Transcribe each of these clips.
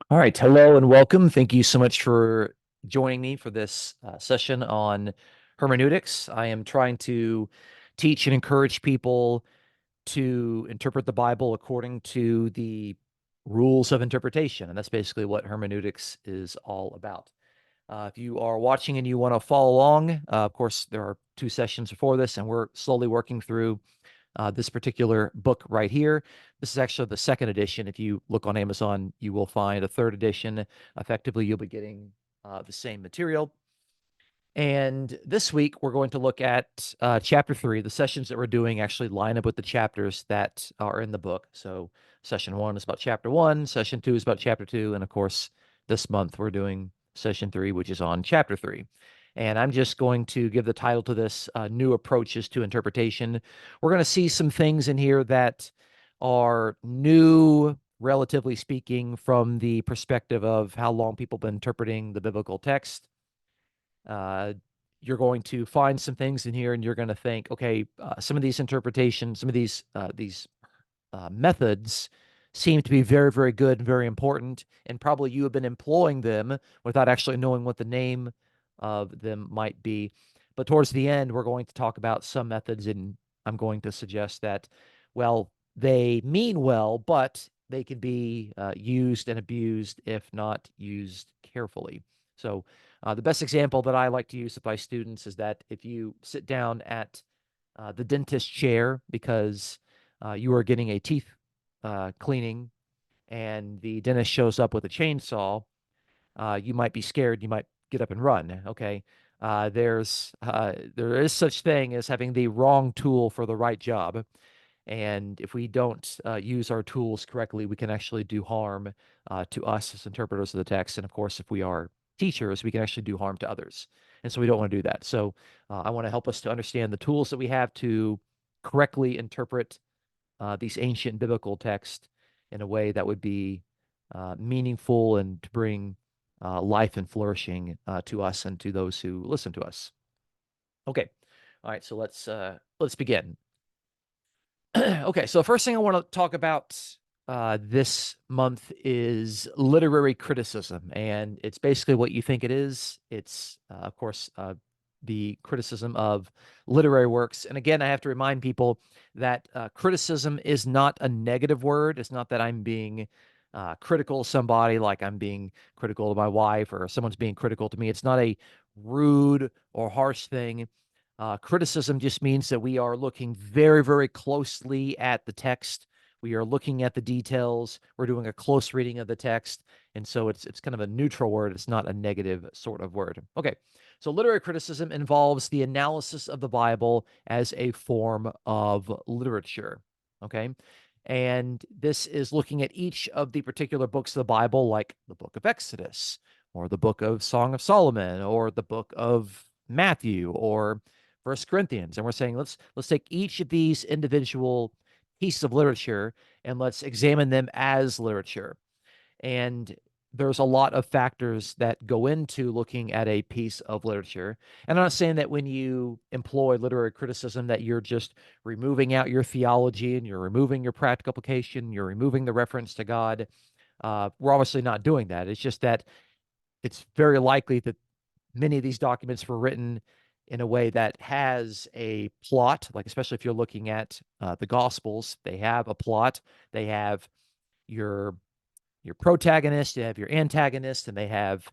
All right, hello and welcome. Thank you so much for joining me for this session on hermeneutics. I am trying to teach and encourage people to interpret the Bible according to the rules of interpretation, and that's basically what hermeneutics is all about. If you are watching and you want to follow along, of course, there are two sessions before this, and we're slowly working through this particular book right here. This is actually the second edition. If you look on Amazon, you will find a third edition. Effectively, you'll be getting the same material. And this week, we're going to look at chapter 3. The sessions that we're doing actually line up with the chapters that are in the book. So, session 1 is about chapter 1, session 2 is about chapter 2, and of course, this month we're doing session 3, which is on chapter 3. And I'm just going to give the title to this New Approaches to Interpretation. We're going to see some things in here that are new, relatively speaking, from the perspective of how long people have been interpreting the biblical text. uh, you're going to find some things in here and you're going to think, okay, some of these interpretations, some of these methods seem to be very, very good and very important, and probably you have been employing them without actually knowing what the name of them might be. But towards the end, we're going to talk about some methods, and I'm going to suggest that, well, they mean well, but they can be used and abused if not used carefully. So, the best example that I like to use with my students is that if you sit down at the dentist chair because you are getting a teeth cleaning and the dentist shows up with a chainsaw, you might be scared. You might get up and run. Okay. There is such thing as having the wrong tool for the right job. And if we don't use our tools correctly, we can actually do harm to us as interpreters of the text. And of course, if we are teachers, we can actually do harm to others. And so we don't want to do that. So I want to help us to understand the tools that we have to correctly interpret these ancient biblical texts in a way that would be meaningful and to bring life and flourishing to us and to those who listen to us. Okay. All right. So let's begin. Okay, so the first thing I want to talk about this month is literary criticism, and it's basically what you think it is. It's, of course, the criticism of literary works. And again, I have to remind people that criticism is not a negative word. It's not that I'm being critical of somebody, like I'm being critical of my wife or someone's being critical to me. It's not a rude or harsh thing. Criticism just means that we are looking very, very closely at the text. We are looking at the details. We're doing a close reading of the text. And so it's kind of a neutral word. It's not a negative sort of word. Okay. So literary criticism involves the analysis of the Bible as a form of literature. Okay. And this is looking at each of the particular books of the Bible, like the book of Exodus, or the book of Song of Solomon, or the book of Matthew, or First Corinthians, and we're saying let's take each of these individual pieces of literature and let's examine them as literature. And there's a lot of factors that go into looking at a piece of literature. And I'm not saying that when you employ literary criticism that you're just removing out your theology and you're removing your practical application, you're removing the reference to God. We're obviously not doing that. It's just that it's very likely that many of these documents were written in a way that has a plot, like especially if you're looking at the Gospels, they have a plot. They have your protagonist, you have your antagonist, and they have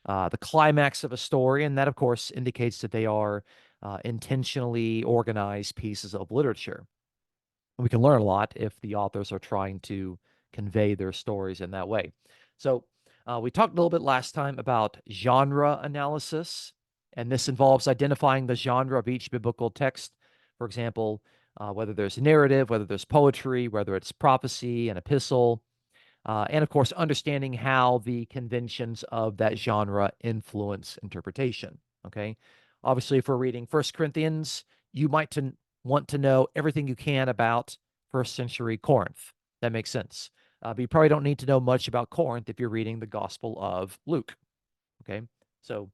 the climax of a story, and that of course indicates that they are intentionally organized pieces of literature. We can learn a lot if the authors are trying to convey their stories in that way. So, we talked a little bit last time about genre analysis, and this involves identifying the genre of each biblical text. For example, whether there's narrative, whether there's poetry, whether it's prophecy, an epistle, and of course, understanding how the conventions of that genre influence interpretation. Okay. Obviously, if we're reading First Corinthians, you might want to know everything you can about first century Corinth. That makes sense. But you probably don't need to know much about Corinth if you're reading the Gospel of Luke. Okay. So,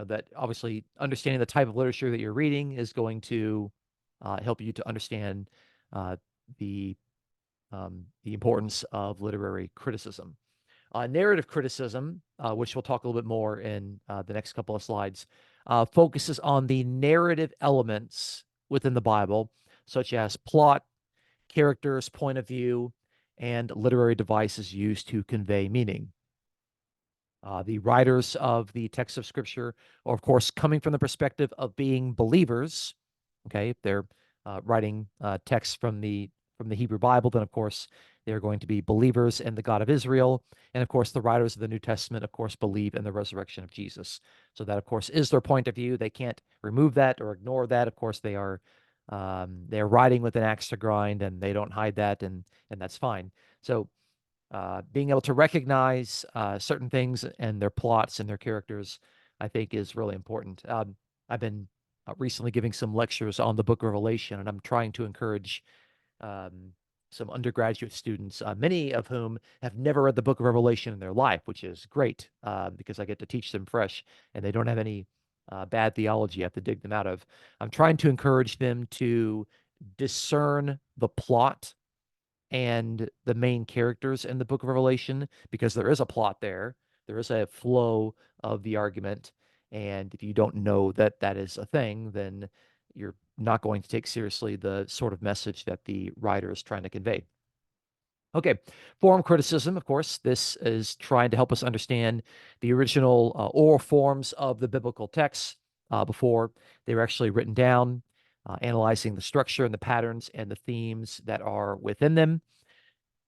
that obviously understanding the type of literature that you're reading is going to help you to understand uh, the the importance of literary criticism. Narrative criticism, which we'll talk a little bit more in the next couple of slides, focuses on the narrative elements within the Bible, such as plot, characters, point of view, and literary devices used to convey meaning. The writers of the text of Scripture are, of course, coming from the perspective of being believers. Okay, if they're writing texts from the Hebrew Bible, then of course they're going to be believers in the God of Israel, and of course the writers of the New Testament, of course, believe in the resurrection of Jesus. So that, of course, is their point of view. They can't remove that or ignore that. Of course, they're writing with an axe to grind, and they don't hide that, and that's fine. So being able to recognize certain things and their plots and their characters, I think, is really important. I've been recently giving some lectures on the Book of Revelation, and I'm trying to encourage um, some undergraduate students, many of whom have never read the Book of Revelation in their life, which is great because I get to teach them fresh, and they don't have any bad theology I have to dig them out of. I'm trying to encourage them to discern the plot and the main characters in the Book of Revelation, because there is a plot there. There is a flow of the argument. And if you don't know that that is a thing, then you're not going to take seriously the sort of message that the writer is trying to convey. Okay, form criticism, of course, this is trying to help us understand the original oral forms of the biblical texts before they were actually written down, analyzing the structure and the patterns and the themes that are within them.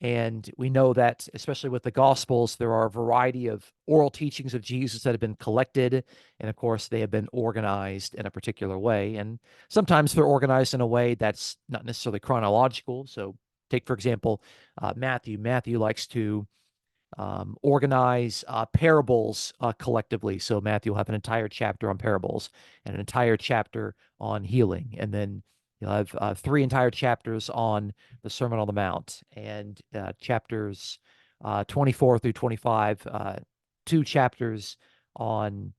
And we know that, especially with the Gospels, there are a variety of oral teachings of Jesus that have been collected. And of course, they have been organized in a particular way. And sometimes they're organized in a way that's not necessarily chronological. So, take, for example, Matthew. Matthew likes to organize parables collectively. So Matthew will have an entire chapter on parables and an entire chapter on healing. And then you'll have three entire chapters on the Sermon on the Mount, and chapters 24 through 25, two chapters on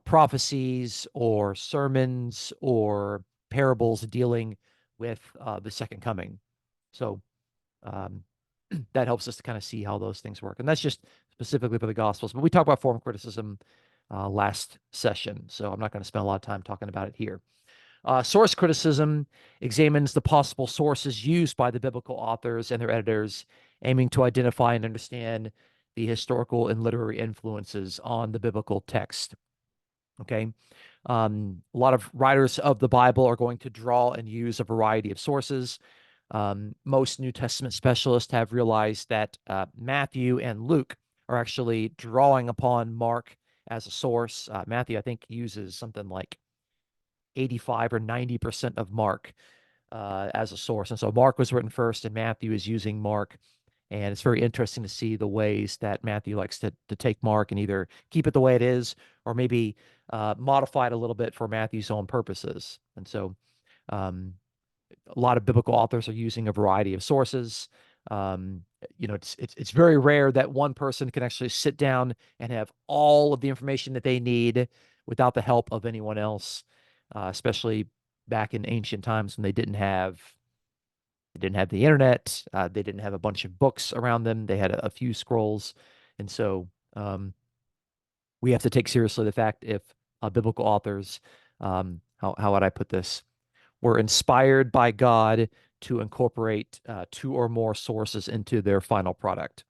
prophecies or sermons or parables dealing with the second coming. So um, that helps us to kind of see how those things work. And that's just specifically for the Gospels. But we talked about form criticism last session, so I'm not going to spend a lot of time talking about it here. Source criticism examines the possible sources used by the biblical authors and their editors, aiming to identify and understand the historical and literary influences on the biblical text. Okay. A lot of writers of the Bible are going to draw and use a variety of sources. Most New Testament specialists have realized that Matthew and Luke are actually drawing upon Mark as a source. Matthew, I think, uses something like 85 or 90% of Mark as a source. And so Mark was written first, and Matthew is using Mark. And it's very interesting to see the ways that Matthew likes to take Mark and either keep it the way it is or maybe modify it a little bit for Matthew's own purposes. And so um, a lot of biblical authors are using a variety of sources. Um, it's very rare that one person can actually sit down and have all of the information that they need without the help of anyone else, especially back in ancient times when they didn't have the internet. They didn't have a bunch of books around them. They had a few scrolls. And so we have to take seriously the fact if biblical authors, how would I put this, were inspired by God to incorporate two or more sources into their final product.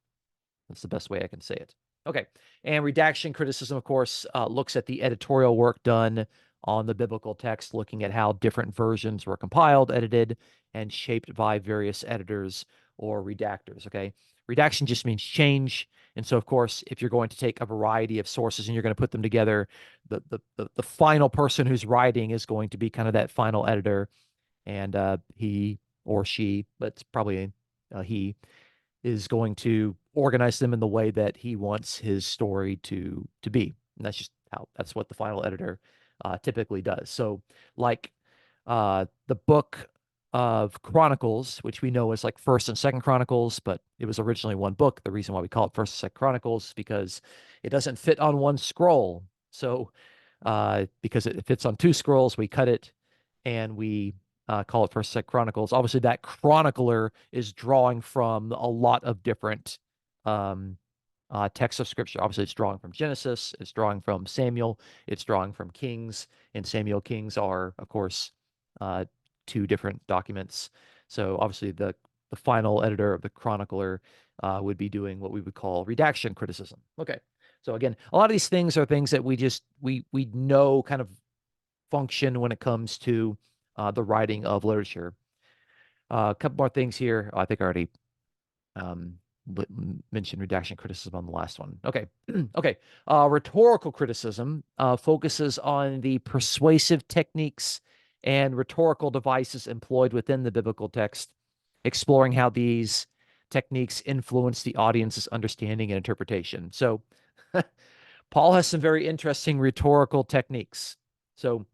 That's the best way I can say it. Okay. And redaction criticism, of course, looks at the editorial work done on the biblical text, looking at how different versions were compiled, edited, and shaped by various editors or redactors. Okay. Redaction just means change. And so, of course, if you're going to take a variety of sources and you're going to put them together, the final person who's writing is going to be kind of that final editor. And he or she, but it's probably he, is going to organize them in the way that he wants his story to be. And that's what the final editor typically does. So, like the book of Chronicles, which we know is like First and Second Chronicles, but it was originally one book. The reason why we call it First and Second Chronicles is because it doesn't fit on one scroll. So, because it fits on two scrolls, we cut it and we call it First Second Chronicles. Obviously, that chronicler is drawing from a lot of different um, texts of Scripture. Obviously, it's drawing from Genesis, it's drawing from Samuel, it's drawing from Kings, and Samuel, Kings are, of course, two different documents. So obviously, the final editor of the chronicler would be doing what we would call redaction criticism. Okay, so again, a lot of these things are things that we know kind of function when it comes to the writing of literature. A couple more things here. I think I already um, mentioned redaction criticism on the last one. Okay. Okay. Rhetorical criticism focuses on the persuasive techniques and rhetorical devices employed within the biblical text, exploring how these techniques influence the audience's understanding and interpretation. So, Paul has some very interesting rhetorical techniques. So,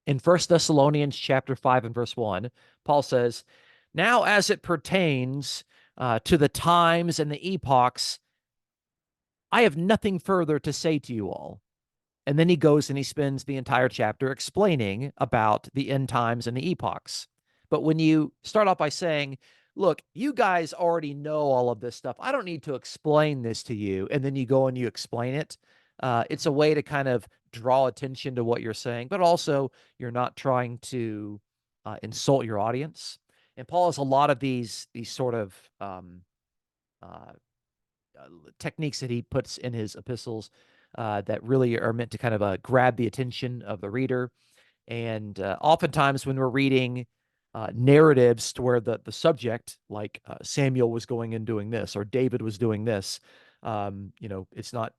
in 1 Thessalonians chapter 5 and verse 1, Paul says, "Now as it pertains to the times and the epochs, I have nothing further to say to you all." And then he goes and he spends the entire chapter explaining about the end times and the epochs. But when you start off by saying, "Look, you guys already know all of this stuff. I don't need to explain this to you," and then you go and you explain it, it's a way to kind of draw attention to what you're saying, but also you're not trying to insult your audience. And Paul has a lot of these sort of uh, techniques that he puts in his epistles that really are meant to kind of grab the attention of the reader. And oftentimes, when we're reading narratives to where the subject, like Samuel was going and doing this, or David was doing this, it's not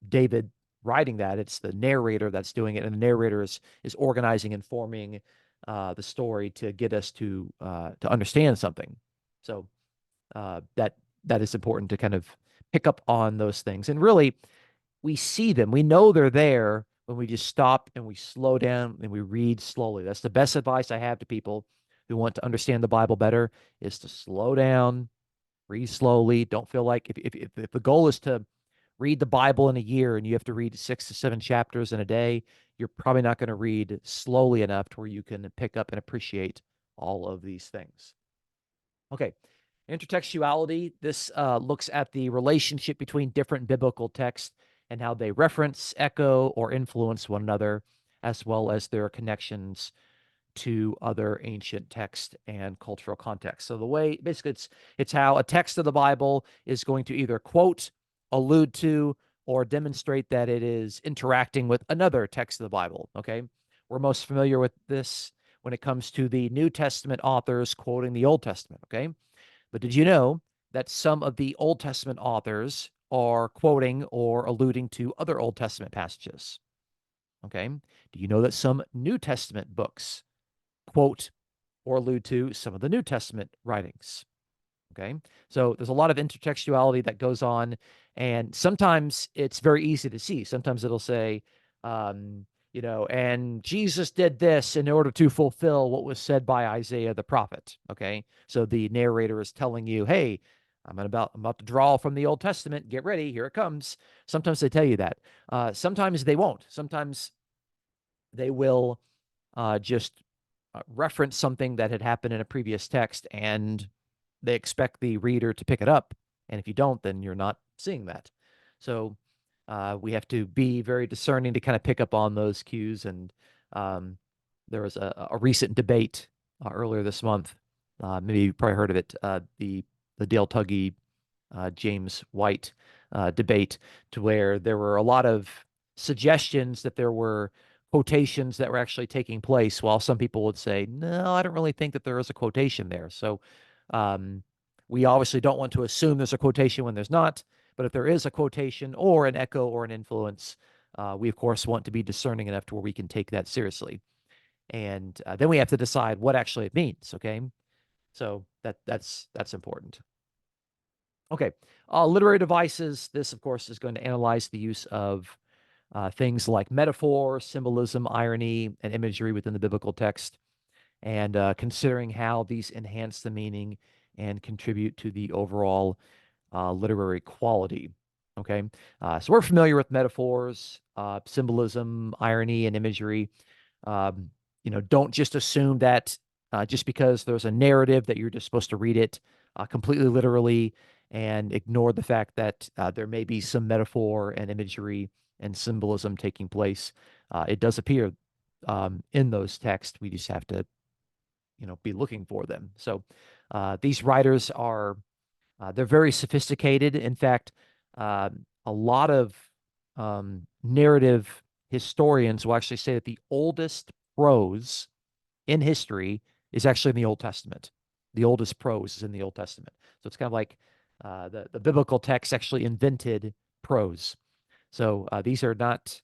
David writing that; it's the narrator that's doing it, and the narrator is organizing and forming the story to get us to understand something. So that is important to kind of pick up on those things. And really, we see them. We know they're there when we just stop and we slow down and we read slowly. That's the best advice I have to people who want to understand the Bible better, is to slow down, read slowly. Don't feel like if the goal is to read the Bible in a year and you have to read 6 to 7 chapters in a day, you're probably not going to read slowly enough to where you can pick up and appreciate all of these things. Okay. Intertextuality. This looks at the relationship between different biblical texts and how they reference, echo, or influence one another, as well as their connections to other ancient texts and cultural contexts. So the way, basically, it's how a text of the Bible is going to either quote, allude to, or demonstrate that it is interacting with another text of the Bible. Okay, we're most familiar with this when it comes to the New Testament authors quoting the Old Testament. Okay, but did you know that some of the Old Testament authors are quoting or alluding to other Old Testament passages? Okay, do you know that some New Testament books quote or allude to some of the New Testament writings? Okay. So there's a lot of intertextuality that goes on, and sometimes it's very easy to see. Sometimes it'll say, and Jesus did this in order to fulfill what was said by Isaiah the prophet. Okay. So the narrator is telling you, hey, I'm about to draw from the Old Testament. Get ready. Here it comes. Sometimes they tell you that. Sometimes they won't. Sometimes they will just reference something that had happened in a previous text, and they expect the reader to pick it up. And if you don't, then you're not seeing that. So we have to be very discerning to kind of pick up on those cues. And there was a recent debate earlier this month. Maybe you probably heard of it. The Dale Tuggy, James White debate, to where there were a lot of suggestions that there were quotations that were actually taking place, while some people would say, no, I don't really think that there is a quotation there. So we obviously don't want to assume there's a quotation when there's not, but if there is a quotation or an echo or an influence, we of course want to be discerning enough to where we can take that seriously. And then we have to decide what actually it means. Okay. So that's important. Okay. Literary devices. This, of course, is going to analyze the use of things like metaphor, symbolism, irony, and imagery within the biblical text, and considering how these enhance the meaning and contribute to the overall literary quality. Okay. So we're familiar with metaphors, symbolism, irony, and imagery. Don't just assume that just because there's a narrative that you're just supposed to read it completely literally and ignore the fact that there may be some metaphor and imagery and symbolism taking place. It does appear in those texts. We just have to, be looking for them. So these writers are they're very sophisticated. In fact, a lot of narrative historians will actually say that the oldest prose in history is actually in the Old Testament. The oldest prose is in the Old Testament. So it's kind of like the biblical text actually invented prose. So these are not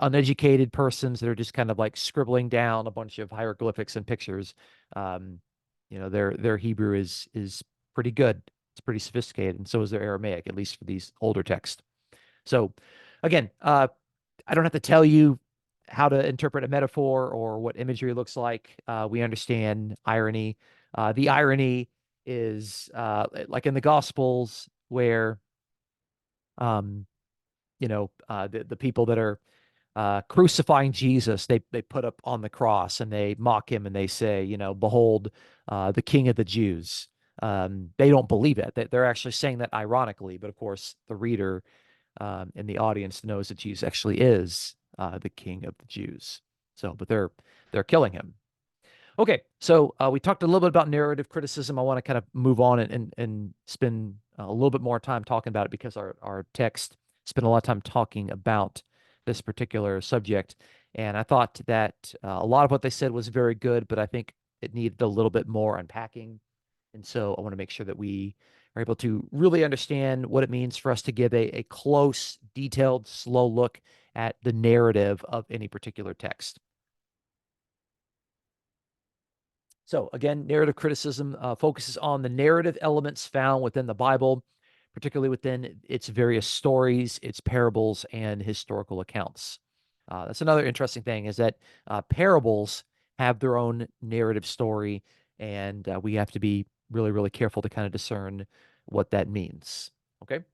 uneducated persons that are just kind of like scribbling down a bunch of hieroglyphics and pictures. Um, their Hebrew is pretty good. It's pretty sophisticated, and so is their Aramaic, at least for these older texts. So, again, I don't have to tell you how to interpret a metaphor or what imagery looks like. We understand irony. The irony is like in the Gospels, where the people that are crucifying Jesus, they put up on the cross and they mock him and they say, behold, the King of the Jews. They don't believe it. They're actually saying that ironically, but of course, the reader and the audience knows that Jesus actually is the King of the Jews. So, but they're killing him. Okay, so we talked a little bit about narrative criticism. I want to kind of move on and spend a little bit more time talking about it because our text spent a lot of time talking about this particular subject. And I thought that a lot of what they said was very good, but I think it needed a little bit more unpacking. And so I want to make sure that we are able to really understand what it means for us to give a close, detailed, slow look at the narrative of any particular text. So again, narrative criticism focuses on the narrative elements found within the Bible, particularly within its various stories, its parables, and historical accounts. That's another interesting thing is that parables have their own narrative story, and we have to be really, really careful to kind of discern what that means. Okay.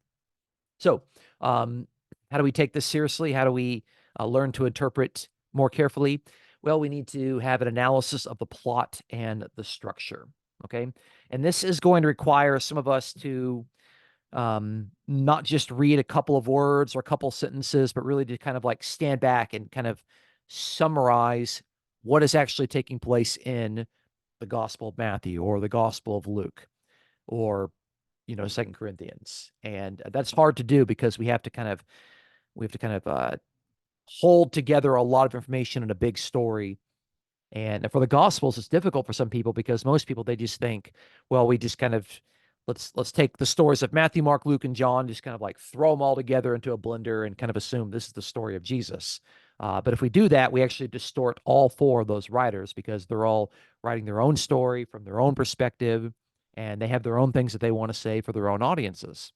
So, how do we take this seriously? How do we learn to interpret more carefully? Well, we need to have an analysis of the plot and the structure. Okay. And this is going to require some of us to not just read a couple of words or a couple sentences, but really to kind of like stand back and kind of summarize what is actually taking place in the Gospel of Matthew or the Gospel of Luke or Second Corinthians. And that's hard to do because we have to kind of hold together a lot of information in a big story. And for the Gospels, it's difficult for some people because most people they just think, well, we just kind of let's take the stories of Matthew, Mark, Luke, and John, just kind of like throw them all together into a blender and kind of assume this is the story of Jesus. But if we do that, we actually distort all four of those writers because they're all writing their own story from their own perspective, and they have their own things that they want to say for their own audiences,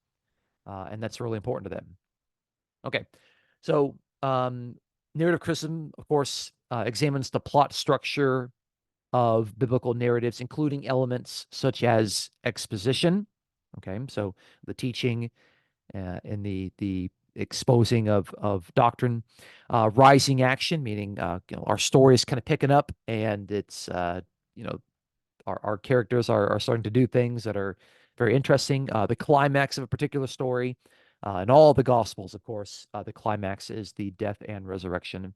and that's really important to them. Okay, so narrative criticism, of course, examines the plot structure of biblical narratives, including elements such as exposition. Okay, so the teaching and the exposing of doctrine, rising action, meaning our story is kind of picking up, and it's our characters are starting to do things that are very interesting. The climax of a particular story, in all the Gospels, of course, the climax is the death and resurrection.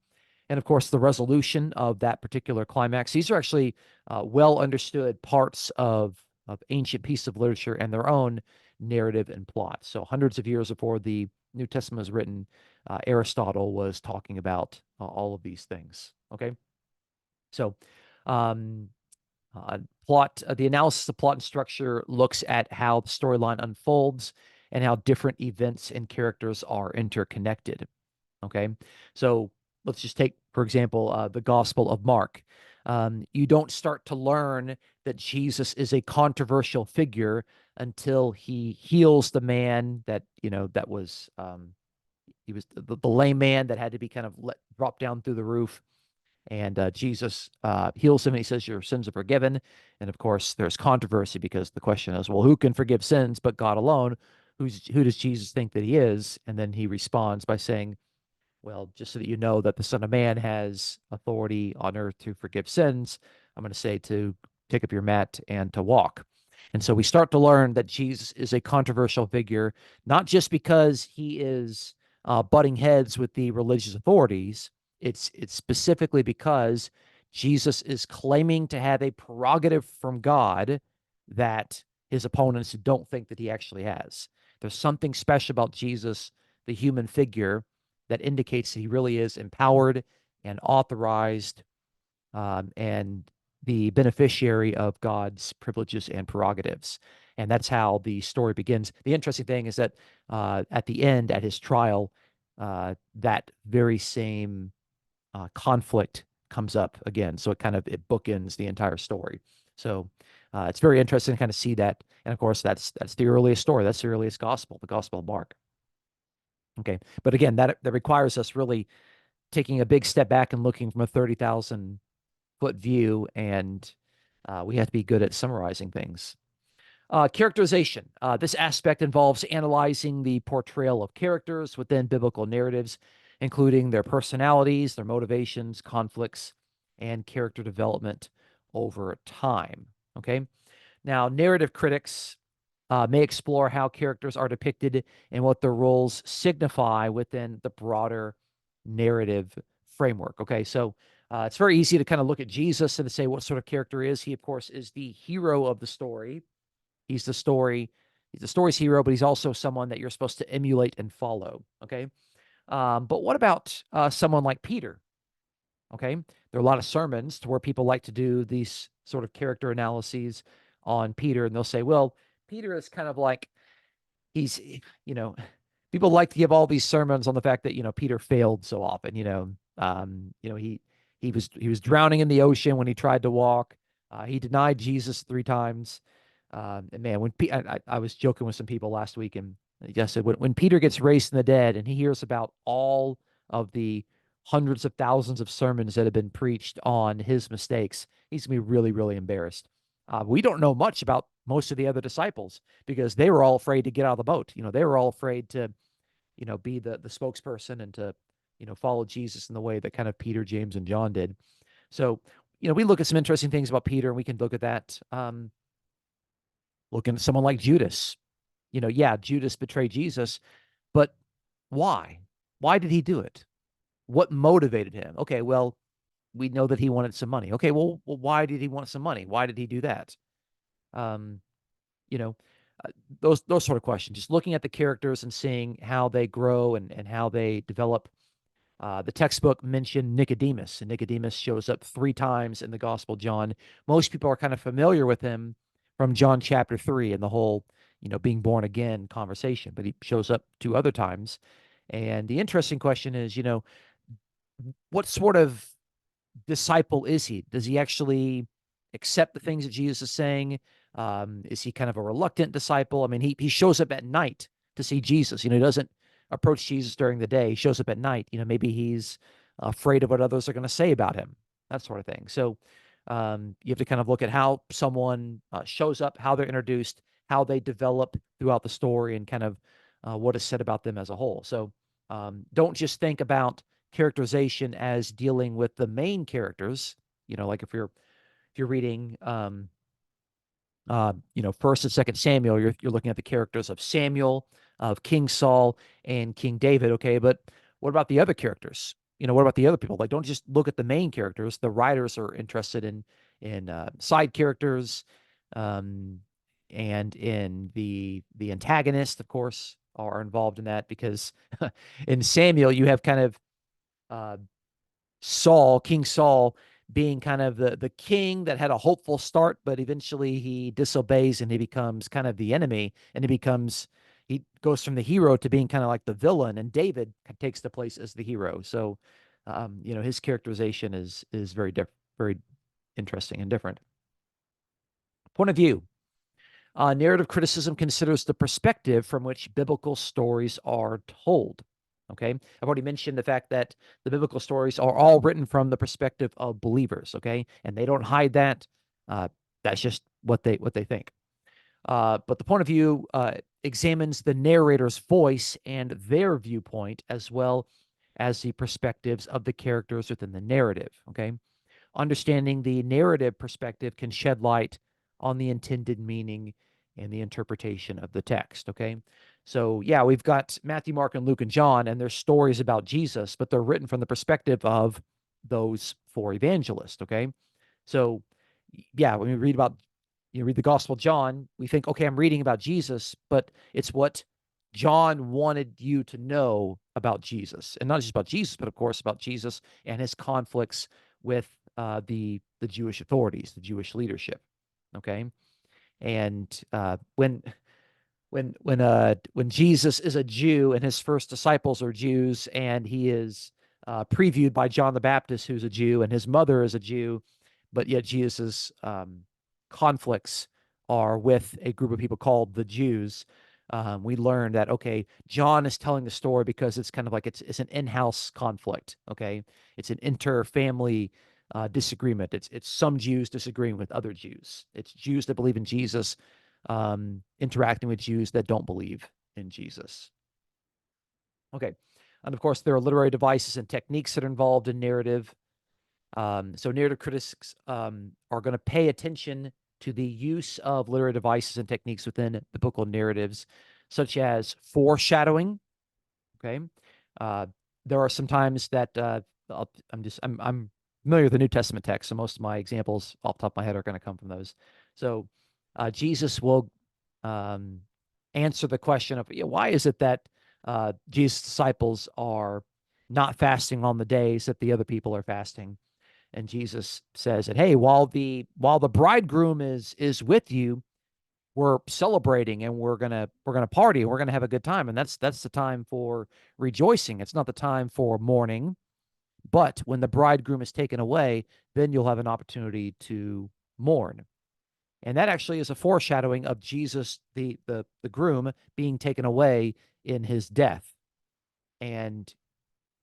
And of course, the resolution of that particular climax. These are actually well understood parts of ancient pieces of literature and their own narrative and plot. So, hundreds of years before the New Testament was written, Aristotle was talking about all of these things. Okay. So, um, uh, the analysis of plot and structure looks at how the storyline unfolds and how different events and characters are interconnected. Okay. So let's just take, for example, the Gospel of Mark. You don't start to learn that Jesus is a controversial figure until he heals the man that was, he was the lame man that had to be kind of dropped down through the roof. And Jesus heals him and he says, your sins are forgiven. And of course, there's controversy because the question is, well, who can forgive sins but God alone? Who does Jesus think that he is? And then he responds by saying, well, just so that you know that the Son of Man has authority on earth to forgive sins, I'm going to say to take up your mat and to walk. And so we start to learn that Jesus is a controversial figure, not just because he is butting heads with the religious authorities. It's specifically because Jesus is claiming to have a prerogative from God that his opponents don't think that he actually has. There's something special about Jesus, the human figure, that indicates that he really is empowered and authorized and the beneficiary of God's privileges and prerogatives. And that's how the story begins. The interesting thing is that at the end, at his trial, that very same conflict comes up again. So it bookends the entire story. So it's very interesting to kind of see that. And of course, that's the earliest story. That's the earliest gospel, the Gospel of Mark. Okay, but again, that requires us really taking a big step back and looking from a 30,000-foot view, and we have to be good at summarizing things. Characterization. This aspect involves analyzing the portrayal of characters within biblical narratives, including their personalities, their motivations, conflicts, and character development over time. Okay. Now, narrative critics may explore how characters are depicted and what their roles signify within the broader narrative framework. Okay. So it's very easy to kind of look at Jesus and to say what sort of character is he. Of course, is the hero of the story. He's the story's hero, but he's also someone that you're supposed to emulate and follow. Okay. But what about someone like Peter? Okay. There are a lot of sermons to where people like to do these sort of character analyses on Peter, and they'll say, well, Peter is kind of like he's, you know, people like to give all these sermons on the fact that, Peter failed so often, he was drowning in the ocean when he tried to walk. He denied Jesus 3 times. And man, I was joking with some people last week, and I said, when Peter gets raised from the dead and he hears about all of the hundreds of thousands of sermons that have been preached on his mistakes, he's gonna be really, really embarrassed. We don't know much about most of the other disciples because they were all afraid to get out of the boat. They were all afraid to, be the spokesperson and to, follow Jesus in the way that kind of Peter, James, and John did. So, we look at some interesting things about Peter, and we can look at that. Looking at someone like Judas, yeah, Judas betrayed Jesus, but why? Why did he do it? What motivated him? Okay, well, we know that he wanted some money. Okay, well, why did he want some money? Why did he do that? Um, you know, those sort of questions. Just looking at the characters and seeing how they grow and how they develop. The textbook mentioned Nicodemus, and Nicodemus shows up 3 times in the Gospel of John. Most people are kind of familiar with him from John chapter 3 and the whole, being born again conversation, but he shows up 2 other times. And the interesting question is, what sort of disciple is he? Does he actually accept the things that Jesus is saying? Is he kind of a reluctant disciple? I mean, he shows up at night to see Jesus. He doesn't approach Jesus during the day. He shows up at night. Maybe he's afraid of what others are going to say about him, that sort of thing. So you have to kind of look at how someone shows up, how they're introduced, how they develop throughout the story, and kind of what is said about them as a whole. So don't just think about characterization as dealing with the main characters. Like if you're reading First and Second Samuel, you're looking at the characters of Samuel, of King Saul, and King David. Okay, but what about the other characters? What about the other people? Like, don't just look at the main characters. The writers are interested in side characters, and in the antagonists, of course, are involved in that, because in Samuel you have kind of uh, King Saul, being kind of the king that had a hopeful start, but eventually he disobeys and he becomes kind of the enemy, and he goes from the hero to being kind of like the villain, and David takes the place as the hero. So, his characterization is very interesting and different. Point of view. Narrative criticism considers the perspective from which biblical stories are told. Okay. I've already mentioned the fact that the biblical stories are all written from the perspective of believers. Okay. And they don't hide that. That's just what they think. But the point of view examines the narrator's voice and their viewpoint, as well as the perspectives of the characters within the narrative. Okay. Understanding the narrative perspective can shed light on the intended meaning and the interpretation of the text. Okay. So, yeah, we've got Matthew, Mark, and Luke and John, and their stories about Jesus, but they're written from the perspective of those four evangelists. Okay. So, yeah, when we read about, read the Gospel of John, we think, okay, I'm reading about Jesus, but it's what John wanted you to know about Jesus, and not just about Jesus, but of course about Jesus and his conflicts with the Jewish authorities, the Jewish leadership. Okay, and when Jesus is a Jew and his first disciples are Jews, and he is previewed by John the Baptist, who's a Jew, and his mother is a Jew, but yet Jesus's conflicts are with a group of people called the Jews. We learn that, okay, John is telling the story because it's kind of like it's an in-house conflict. Okay, it's an inter-family disagreement. It's some Jews disagreeing with other Jews. It's Jews that believe in Jesus interacting with Jews that don't believe in Jesus. Okay, and of course there are literary devices and techniques that are involved in narrative. So narrative critics are going to pay attention to the use of literary devices and techniques within biblical narratives, such as foreshadowing. Okay, there are some times that I'm familiar with the New Testament text, so most of my examples off the top of my head are going to come from those. So Jesus will answer the question of, why is it that Jesus' disciples are not fasting on the days that the other people are fasting? And Jesus says that, hey, while the bridegroom is with you, we're celebrating and we're gonna party and we're gonna have a good time, and that's the time for rejoicing. It's not the time for mourning. But when the bridegroom is taken away, then you'll have an opportunity to mourn. And that actually is a foreshadowing of Jesus, the groom, being taken away in his death. And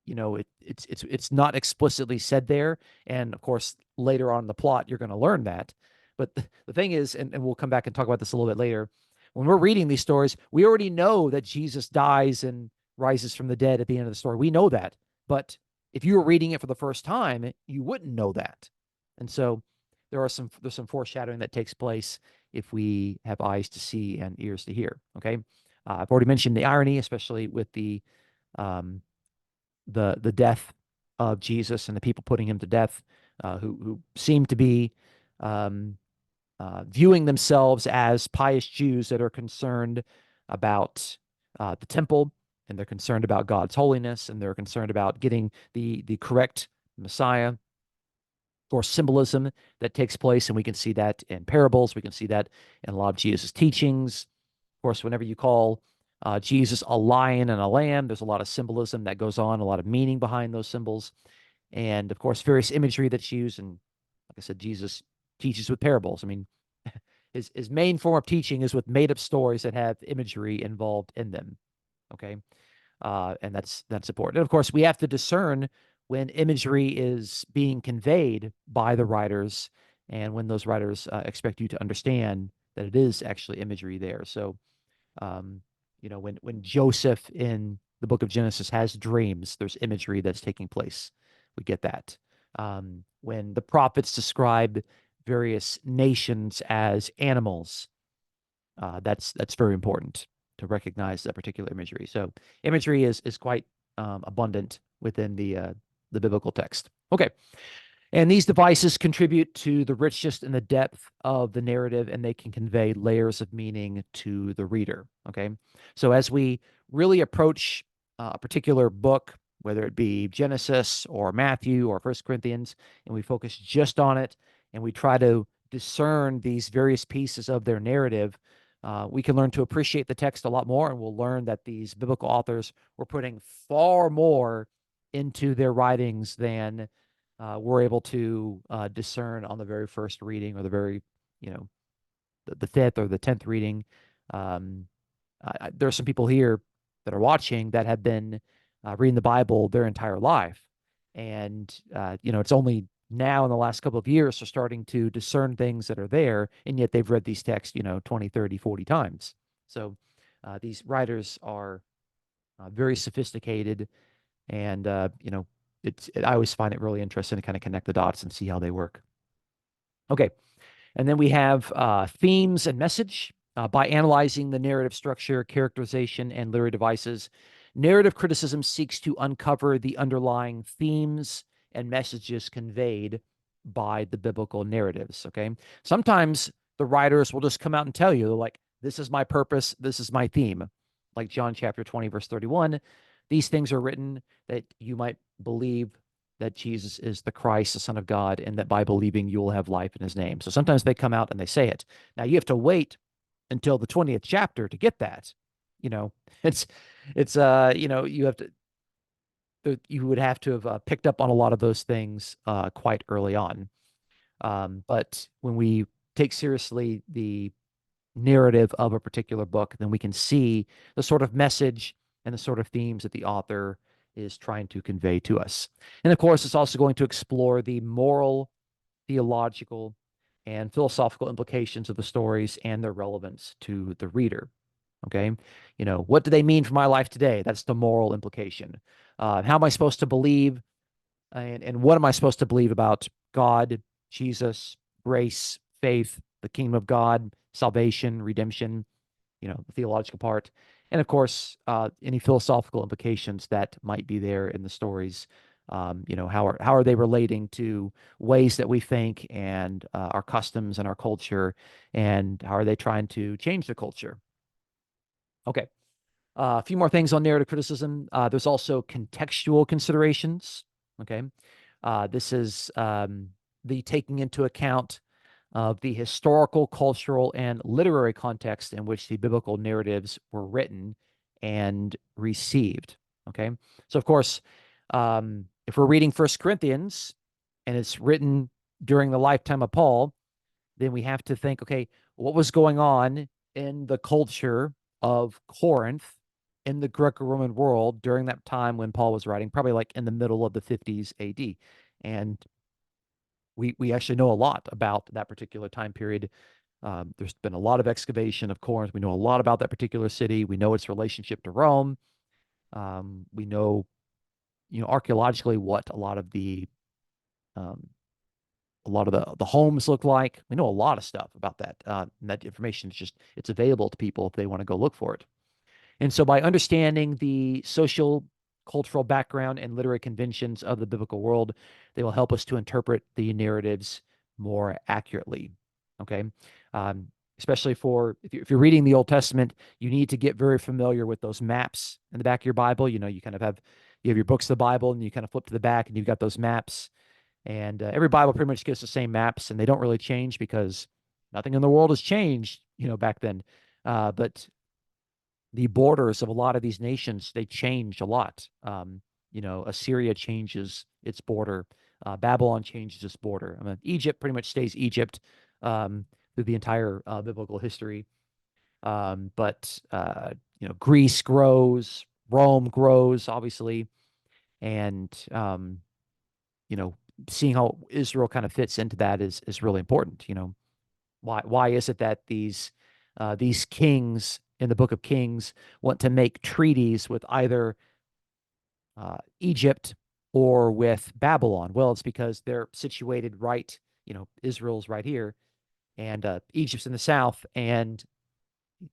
it's not explicitly said there. And of course, later on in the plot, you're going to learn that. But the thing is, and we'll come back and talk about this a little bit later, when we're reading these stories, we already know that Jesus dies and rises from the dead at the end of the story. We know that. But if you were reading it for the first time, you wouldn't know that. And so there's some foreshadowing that takes place if we have eyes to see and ears to hear. Okay. I've already mentioned the irony, especially with um, the death of Jesus and the people putting him to death, who seem to be um, viewing themselves as pious Jews that are concerned about the temple, and they're concerned about God's holiness, and they're concerned about getting the correct Messiah or symbolism that takes place. And we can see that in parables. We can see that in a lot of Jesus' teachings. Of course, whenever you call Jesus a lion and a lamb, there's a lot of symbolism that goes on, a lot of meaning behind those symbols. And of course, various imagery that's used. And like I said, Jesus teaches with parables. I mean, his main form of teaching is with made up stories that have imagery involved in them. Okay. And that's important. And of course, we have to discern when imagery is being conveyed by the writers, and when those writers expect you to understand that it is actually imagery there. So, um, when Joseph in the book of Genesis has dreams, there's imagery that's taking place. We get that. When the prophets describe various nations as animals, that's very important to recognize that particular imagery. So imagery is quite abundant within the biblical text. Okay. And these devices contribute to the richness and the depth of the narrative, and they can convey layers of meaning to the reader. Okay. So as we really approach a particular book, whether it be Genesis or Matthew or First Corinthians, and we focus just on it, and we try to discern these various pieces of their narrative, we can learn to appreciate the text a lot more, and we'll learn that these biblical authors were putting far more into their writings than we're able to discern on the very first reading, or the very, the fifth or the 10th reading. There are some people here that are watching that have been reading the Bible their entire life. And, it's only now in the last couple of years they're starting to discern things that are there, and yet they've read these texts, 20, 30, 40 times. So these writers are very sophisticated, and, I always find it really interesting to kind of connect the dots and see how they work. Okay. And then we have themes and message. By analyzing the narrative structure, characterization, and literary devices, narrative criticism seeks to uncover the underlying themes and messages conveyed by the biblical narratives. Okay. Sometimes the writers will just come out and tell you, like, this is my purpose, this is my theme. Like John chapter 20, verse 31. These things are written that you might believe that Jesus is the Christ, the Son of God, and that by believing you will have life in his name. So sometimes they come out and they say it. Now you have to wait until the 20th chapter to get that. You know, it's you have to you would have to have picked up on a lot of those things quite early on. But when we take seriously the narrative of a particular book, then we can see the sort of message and the sort of themes that the author is trying to convey to us. And of course, it's also going to explore the moral, theological, and philosophical implications of the stories and their relevance to the reader. Okay. What do they mean for my life today? That's the moral implication. How am I supposed to believe? And what am I supposed to believe about God, Jesus, grace, faith, the kingdom of God, salvation, redemption, the theological part, and of course, any philosophical implications that might be there in the stories. How are they relating to ways that we think and our customs and our culture, and how are they trying to change the culture? Okay. A few more things on narrative criticism. There's also contextual considerations. Okay. This is the taking into account of the historical, cultural, and literary context in which the biblical narratives were written and received. Okay. So, of course, if we're reading First Corinthians and it's written during the lifetime of Paul, then we have to think, okay, what was going on in the culture of Corinth in the Greco-Roman world during that time when Paul was writing, probably like in the middle of the 50s AD. And we actually know a lot about that particular time period. There's been a lot of excavation of Corinth. We know a lot about that particular city. We know its relationship to Rome. We know, archaeologically what um, a lot of the homes look like. We know a lot of stuff about that. And that information is it's available to people if they want to go look for it. And so by understanding the social, cultural background and literary conventions of the biblical world, they will help us to interpret the narratives more accurately. Okay. Um, Especially if you're reading the Old Testament, you need to get very familiar with those maps in the back of your Bible. You kind of you have your books of the Bible and you kind of flip to the back and you've got those maps. And every Bible pretty much gives the same maps and they don't really change because nothing in the world has changed, back then. But the borders of a lot of these nations, they change a lot. Assyria changes its border. Babylon changes its border. I mean, Egypt pretty much stays Egypt through the entire biblical history. But Greece grows, Rome grows, obviously, and you know, seeing how Israel kind of fits into that is really important. Why is it that these kings in the Book of Kings want to make treaties with either Egypt or with Babylon? Well, it's because they're situated right. Israel's right here, and Egypt's in the south, and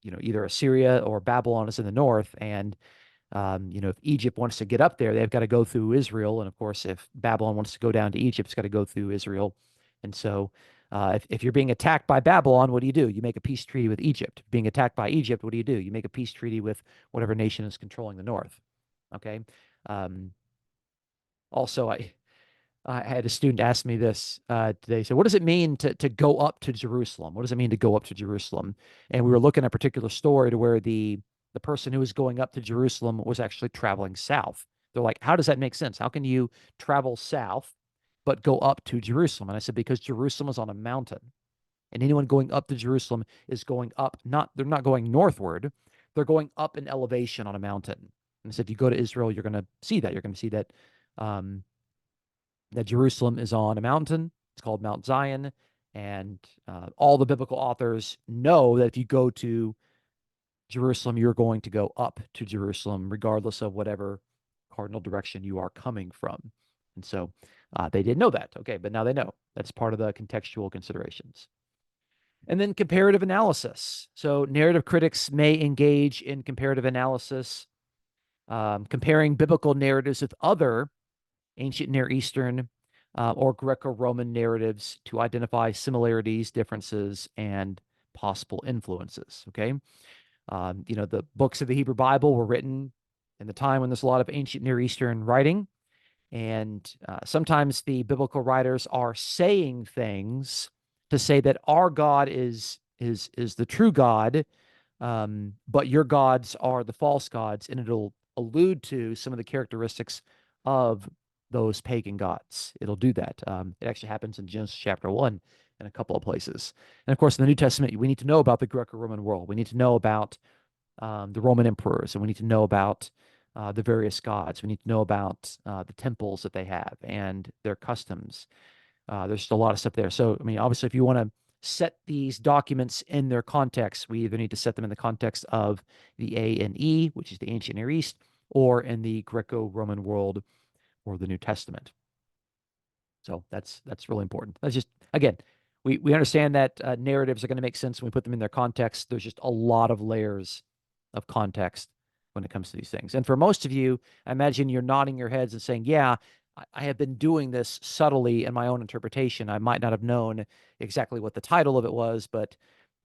either Assyria or Babylon is in the north, and if Egypt wants to get up there, they've got to go through Israel. And of course, if Babylon wants to go down to Egypt, it's got to go through Israel. And so, if you're being attacked by Babylon, what do? You make a peace treaty with Egypt. Being attacked by Egypt, what do? You make a peace treaty with whatever nation is controlling the north. Okay. Um, Also, I had a student ask me this today. So, what does it mean to go up to Jerusalem? What does it mean to go up to Jerusalem? And we were looking at a particular story to where the person who was going up to Jerusalem was actually traveling south. They're like, how does that make sense? How can you travel south but go up to Jerusalem? And I said, because Jerusalem is on a mountain, and anyone going up to Jerusalem is going up. They're not going northward. They're going up in elevation on a mountain. And so, if you go to Israel, you're going to see that. You're going to see that. That Jerusalem is on a mountain. It's called Mount Zion. And all the biblical authors know that if you go to Jerusalem, you're going to go up to Jerusalem, regardless of whatever cardinal direction you are coming from. And so they didn't know that. Okay, but now they know. That's part of the contextual considerations. And then comparative analysis. So narrative critics may engage in comparative analysis, comparing biblical narratives with other ancient Near Eastern or Greco-Roman narratives to identify similarities, differences, and possible influences. Okay. The books of the Hebrew Bible were written in the time when there's a lot of ancient Near Eastern writing. And sometimes the biblical writers are saying things to say that our God is the true God, but your gods are the false gods, and it'll allude to some of the characteristics of those pagan gods. It'll do that. It actually happens in Genesis chapter 1 in a couple of places. And of course, in the New Testament, we need to know about the Greco-Roman world. We need to know about the Roman emperors, and we need to know about the various gods. We need to know about the temples that they have and their customs. There's just a lot of stuff there. So, I mean, obviously, if you want to set these documents in their context, we either need to set them in the context of the A&E, which is the ancient Near East, or in the Greco-Roman world or the New Testament. So that's really important. That's just, again, we understand that narratives are going to make sense when we put them in their context. There's just a lot of layers of context when it comes to these things. And for most of you, I imagine you're nodding your heads and saying, yeah, I have been doing this subtly in my own interpretation. I might not have known exactly what the title of it was, but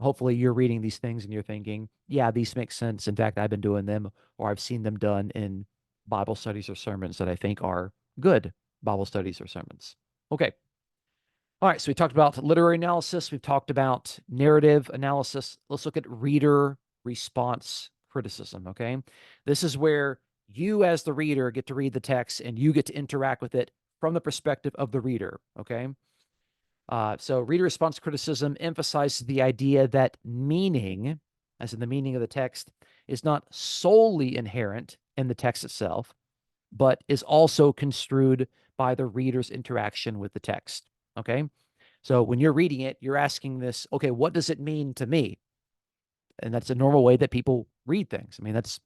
hopefully you're reading these things and you're thinking, yeah, these make sense. In fact, I've been doing them, or I've seen them done in Bible studies or sermons that I think are good Bible studies or sermons. Okay. All right. So we talked about literary analysis. We've talked about narrative analysis. Let's look at reader response criticism. Okay. This is where you, as the reader, get to read the text and you get to interact with it from the perspective of the reader. Okay. So reader response criticism emphasizes the idea that meaning, as in the meaning of the text, is not solely inherent in the text itself, but is also construed by the reader's interaction with the text. Okay. So when you're reading it, you're asking this, okay, what does it mean to me? And that's a normal way that people read things. I mean, that's,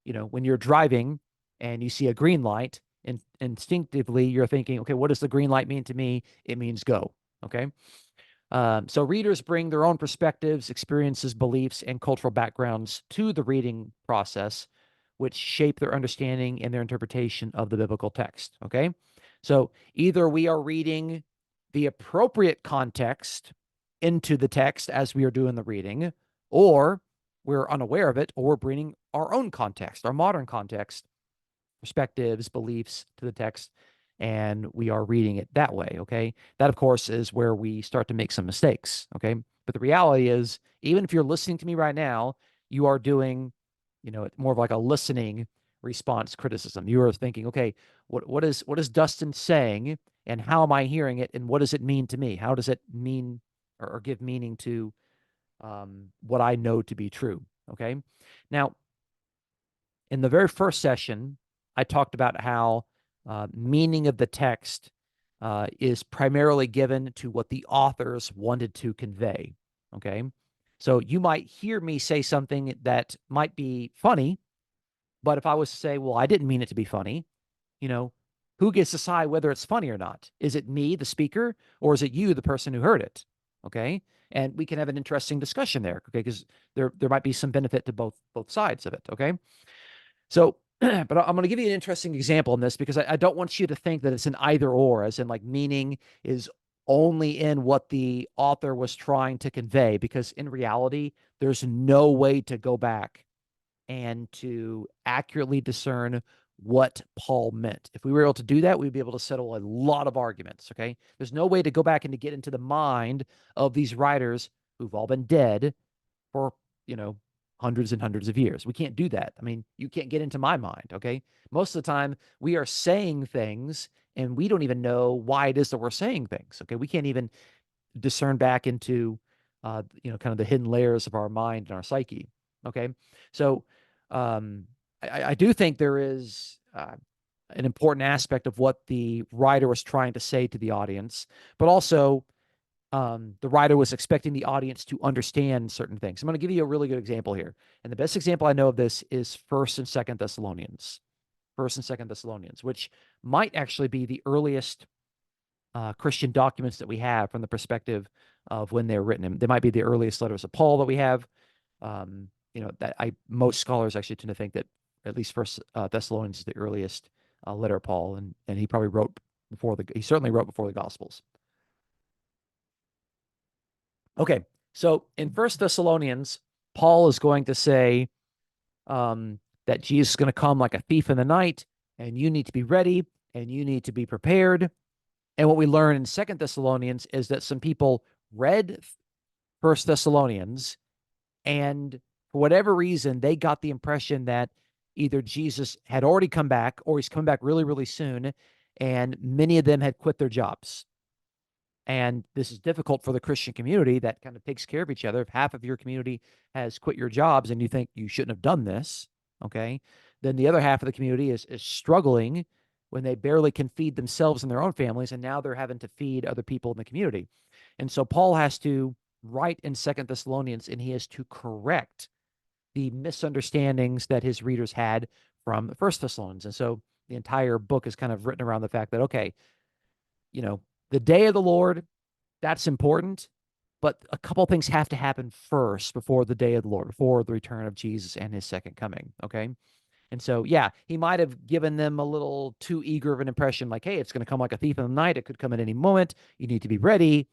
when you're driving and you see a green light, and instinctively you're thinking, okay, what does the green light mean to me? It means go. Okay. So readers bring their own perspectives, experiences, beliefs, and cultural backgrounds to the reading process, which shape their understanding and their interpretation of the biblical text. Okay. So either we are reading the appropriate context into the text as we are doing the reading, or we're unaware of it, or we're bringing our own context, our modern context, perspectives, beliefs to the text, and we are reading it that way. Okay. That, of course, is where we start to make some mistakes. Okay. But the reality is, even if you're listening to me right now, you are doing, more of like a listening response criticism. You are thinking, okay, what is Dustin saying, and how am I hearing it, and what does it mean to me? How does it mean or give meaning to what I know to be true? Okay. Now, in the very first session, I talked about how meaning of the text is primarily given to what the authors wanted to convey. Okay. So you might hear me say something that might be funny, but if I was to say, well, I didn't mean it to be funny, who gets to decide whether it's funny or not? Is it me, the speaker, or is it you, the person who heard it? Okay. And we can have an interesting discussion there. Okay. Because there might be some benefit to both sides of it. Okay. So, but I'm going to give you an interesting example in this because I don't want you to think that it's an either or, as in like meaning is only in what the author was trying to convey, because in reality, there's no way to go back and to accurately discern what Paul meant. If we were able to do that, we'd be able to settle a lot of arguments. Okay. There's no way to go back and to get into the mind of these writers who've all been dead for, hundreds and hundreds of years. We can't do that. I mean, you can't get into my mind. Okay. Most of the time we are saying things and we don't even know why it is that we're saying things. Okay. We can't even discern back into, kind of the hidden layers of our mind and our psyche. Okay. So, I do think there is, an important aspect of what the writer was trying to say to the audience, but also the writer was expecting the audience to understand certain things. I'm going to give you a really good example here. And the best example I know of this is First and Second Thessalonians. First and Second Thessalonians, which might actually be the earliest Christian documents that we have from the perspective of when they're written. And they might be the earliest letters of Paul that we have. That most scholars actually tend to think that at least First Thessalonians is the earliest letter of Paul, and he probably wrote he certainly wrote before the Gospels. Okay, so in First Thessalonians, Paul is going to say that Jesus is going to come like a thief in the night, and you need to be ready, and you need to be prepared. And what we learn in Second Thessalonians is that some people read First Thessalonians, and for whatever reason, they got the impression that either Jesus had already come back or he's coming back really, really soon, and many of them had quit their jobs. And this is difficult for the Christian community that kind of takes care of each other. If half of your community has quit your jobs and you think you shouldn't have done this, okay, then the other half of the community is struggling when they barely can feed themselves and their own families, and now they're having to feed other people in the community. And so Paul has to write in Second Thessalonians, and he has to correct the misunderstandings that his readers had from First Thessalonians. And so the entire book is kind of written around the fact that, okay, the day of the Lord, that's important, but a couple things have to happen first before the day of the Lord, before the return of Jesus and his second coming. Okay. And so, yeah, he might have given them a little too eager of an impression, like, hey, it's going to come like a thief in the night. It could come at any moment. You need to be ready.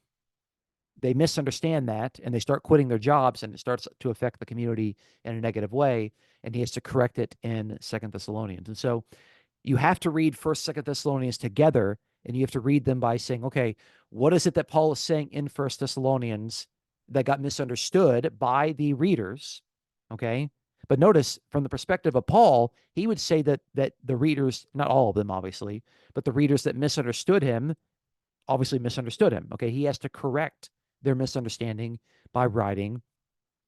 They misunderstand that and they start quitting their jobs, and it starts to affect the community in a negative way. And he has to correct it in Second Thessalonians. And so you have to read First, Second Thessalonians together, and you have to read them by saying, okay, what is it that Paul is saying in First Thessalonians that got misunderstood by the readers? Okay. But notice from the perspective of Paul, he would say that the readers, not all of them, obviously, but the readers that misunderstood him obviously misunderstood him. Okay. He has to correct their misunderstanding by writing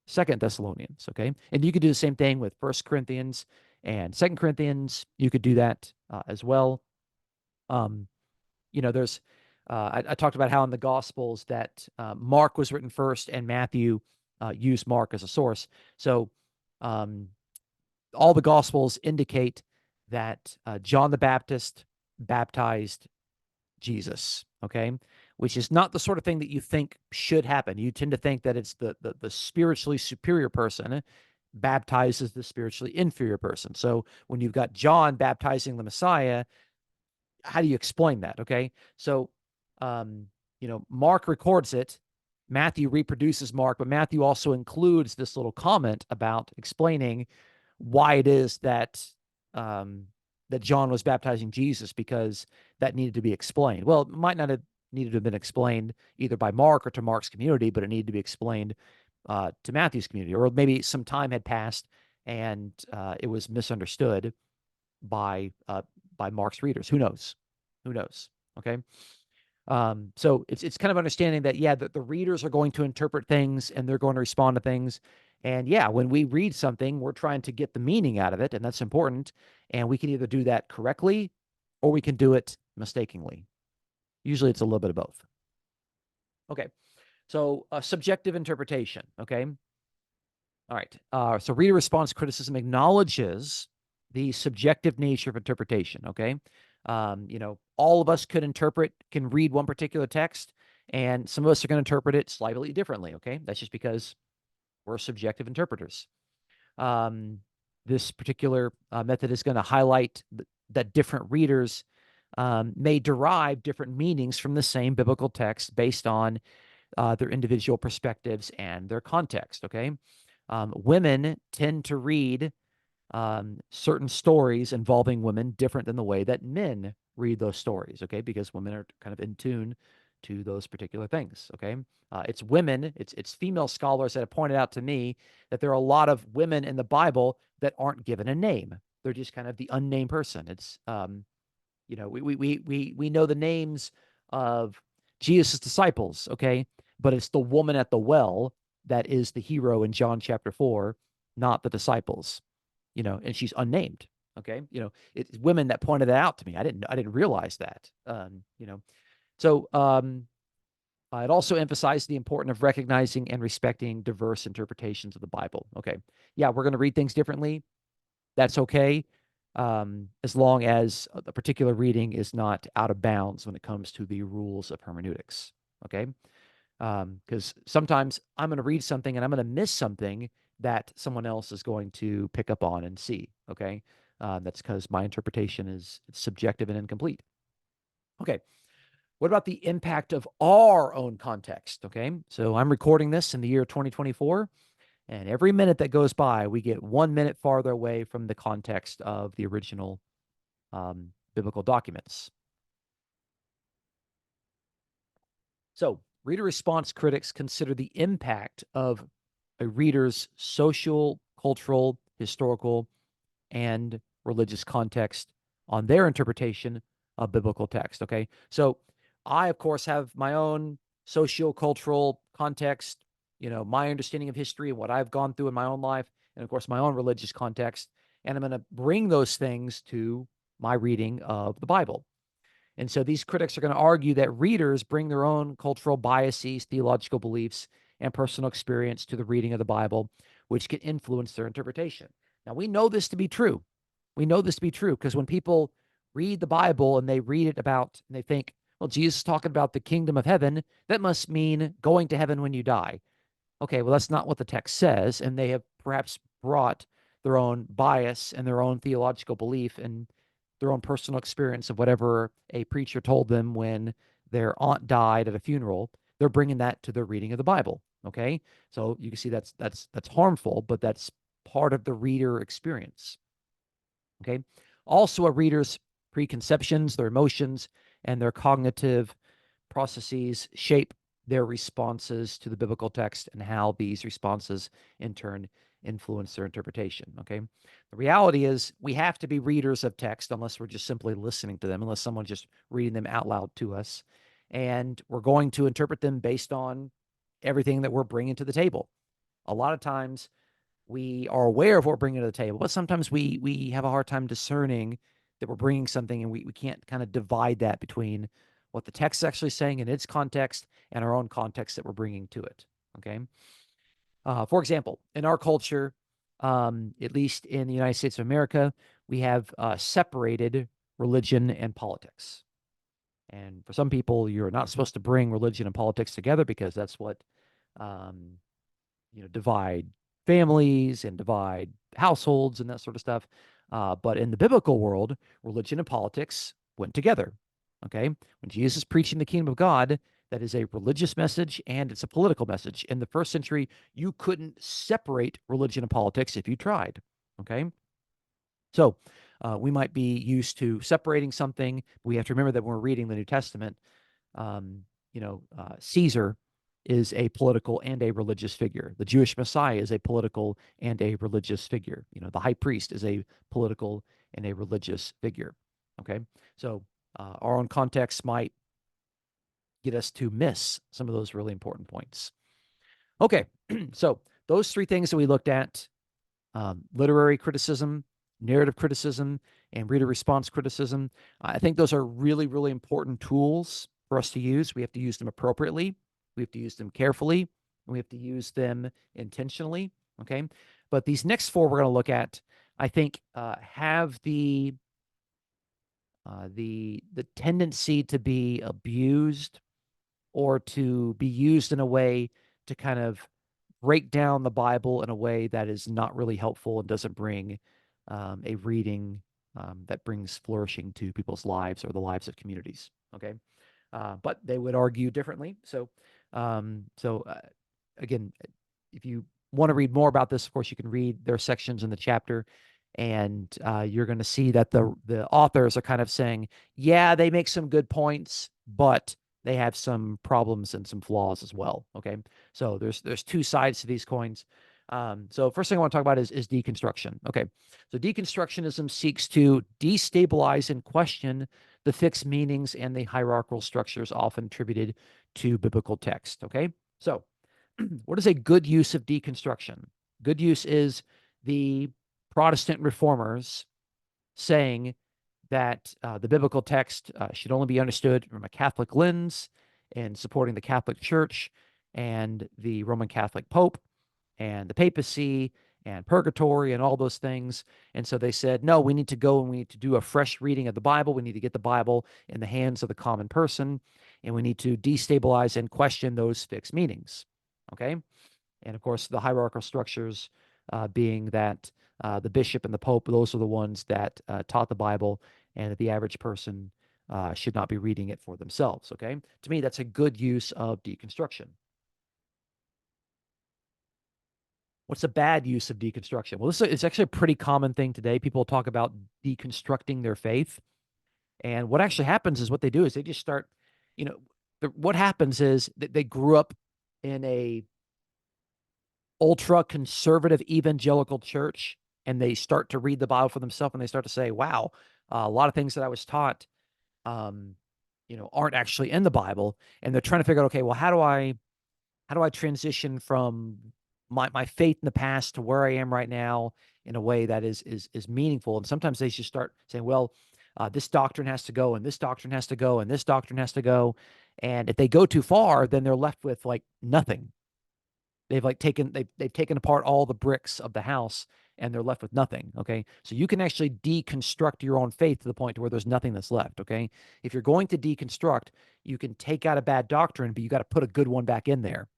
Second Thessalonians. Okay. And you could do the same thing with First Corinthians and Second Corinthians. You could do that as well. There's I talked about how in the Gospels that Mark was written first and Matthew used Mark as a source. So all the Gospels indicate that John the Baptist baptized Jesus, okay, which is not the sort of thing that you think should happen. You tend to think that it's the spiritually superior person baptizes the spiritually inferior person. So when you've got John baptizing the Messiah, how do you explain that? Okay. So, Mark records it. Matthew reproduces Mark, but Matthew also includes this little comment about explaining why it is that, that John was baptizing Jesus, because that needed to be explained. Well, it might not have needed to have been explained either by Mark or to Mark's community, but it needed to be explained to Matthew's community, or maybe some time had passed and it was misunderstood by Mark's readers. Who knows? Who knows? Okay. So it's kind of understanding that, yeah, that the readers are going to interpret things and they're going to respond to things. And yeah, when we read something, we're trying to get the meaning out of it, and that's important. And we can either do that correctly or we can do it mistakenly. Usually it's a little bit of both. Okay. So subjective interpretation. Okay. All right. So reader response criticism acknowledges the subjective nature of interpretation. Okay. All of us can read one particular text, and some of us are going to interpret it slightly differently. Okay. That's just because we're subjective interpreters. This particular method is going to highlight that different readers may derive different meanings from the same biblical text based on their individual perspectives and their context. Okay. Women tend to read certain stories involving women different than the way that men read those stories. Okay. Because women are kind of in tune to those particular things. Okay. It's female scholars that have pointed out to me that there are a lot of women in the Bible that aren't given a name. They're just kind of the unnamed person. It's, we know the names of Jesus' disciples. Okay. But it's the woman at the well that is the hero in John chapter 4, not the disciples, and she's unnamed. Okay. It's women that pointed that out to me. I didn't realize that. So it also emphasized the importance of recognizing and respecting diverse interpretations of the Bible. Okay. Yeah, we're going to read things differently. That's okay. as long as a particular reading is not out of bounds when it comes to the rules of hermeneutics. Okay. Because sometimes I'm going to read something and I'm going to miss something that someone else is going to pick up on and see. Okay. That's because my interpretation is subjective and incomplete. Okay. What about the impact of our own context? Okay. So I'm recording this in the year 2024. And every minute that goes by, we get 1 minute farther away from the context of the original biblical documents. So, reader response critics consider the impact of a reader's social, cultural, historical, and religious context on their interpretation of biblical text. Okay. So, I, of course, have my own socio-cultural context, my understanding of history and what I've gone through in my own life, and of course, my own religious context. And I'm going to bring those things to my reading of the Bible. And so these critics are going to argue that readers bring their own cultural biases, theological beliefs, and personal experience to the reading of the Bible, which can influence their interpretation. Now, we know this to be true. We know this to be true because when people read the Bible and they read it about, and they think, well, Jesus is talking about the kingdom of heaven, that must mean going to heaven when you die. Okay, well, that's not what the text says. And they have perhaps brought their own bias and their own theological belief and their own personal experience of whatever a preacher told them when their aunt died at a funeral. They're bringing that to their reading of the Bible. Okay, so you can see that's harmful, but that's part of the reader experience. Okay, also a reader's preconceptions, their emotions, and their cognitive processes shape their responses to the biblical text and how these responses in turn influence their interpretation. Okay. The reality is we have to be readers of text unless we're just simply listening to them, unless someone's just reading them out loud to us. And we're going to interpret them based on everything that we're bringing to the table. A lot of times we are aware of what we're bringing to the table, but sometimes we have a hard time discerning that we're bringing something and we can't kind of divide that between what the text is actually saying in its context and our own context that we're bringing to it. Okay. For example, in our culture, at least in the United States of America, we have separated religion and politics. And for some people, you're not supposed to bring religion and politics together because that's what um, divide families and divide households and that sort of stuff. But in the biblical world, religion and politics went together. Okay. When Jesus is preaching the kingdom of God, that is a religious message and it's a political message. In the first century, you couldn't separate religion and politics if you tried. Okay. So we might be used to separating something. We have to remember that when we're reading the New Testament, Caesar is a political and a religious figure. The Jewish Messiah is a political and a religious figure. The high priest is a political and a religious figure. Okay. So our own context might get us to miss some of those really important points. Okay. So those three things that we looked at, literary criticism, narrative criticism, and reader response criticism, I think those are really, really important tools for us to use. We have to use them appropriately. We have to use them carefully. And we have to use them intentionally. Okay. But these next four we're going to look at, I think, have the tendency to be abused or to be used in a way to kind of break down the Bible in a way that is not really helpful and doesn't bring a reading that brings flourishing to people's lives or the lives of communities. Okay. But they would argue differently. So, again, if you want to read more about this, of course, you can read their sections in the chapter, and you're going to see that the authors are kind of saying, yeah, they make some good points, but they have some problems and some flaws as well. Okay, so there's two sides to these coins. So first thing I want to talk about is deconstruction. Okay, so deconstructionism seeks to destabilize and question the fixed meanings and the hierarchical structures often attributed to biblical text. Okay, so what is a good use of deconstruction? Good use is the Protestant reformers saying that the biblical text should only be understood from a Catholic lens and supporting the Catholic Church and the Roman Catholic Pope and the papacy and purgatory and all those things. And so they said, no, we need to go and we need to do a fresh reading of the Bible. We need to get the Bible in the hands of the common person, and we need to destabilize and question those fixed meanings. Okay. And of course, the hierarchical structures being that the bishop and the pope, those are the ones that taught the Bible, and that the average person should not be reading it for themselves. Okay. To me, that's a good use of deconstruction. What's a bad use of deconstruction? Well, it's actually a pretty common thing today. People talk about deconstructing their faith. And what actually happens is what they do is they just start, you know, what happens is that they grew up in a ultra conservative evangelical church, and they start to read the Bible for themselves, and they start to say, wow, a lot of things that I was taught, um, aren't actually in the Bible. And they're trying to figure out, okay, well, how do I transition from my faith in the past to where I am right now in a way that is meaningful? And sometimes they just start saying, well, this doctrine has to go, and this doctrine has to go, and this doctrine has to go. And if they go too far, then they're left with like nothing. They've taken apart all the bricks of the house, and they're left with nothing. Okay. So you can actually deconstruct your own faith to the point to where there's nothing that's left. Okay. If you're going to deconstruct, you can take out a bad doctrine, but you got to put a good one back in there.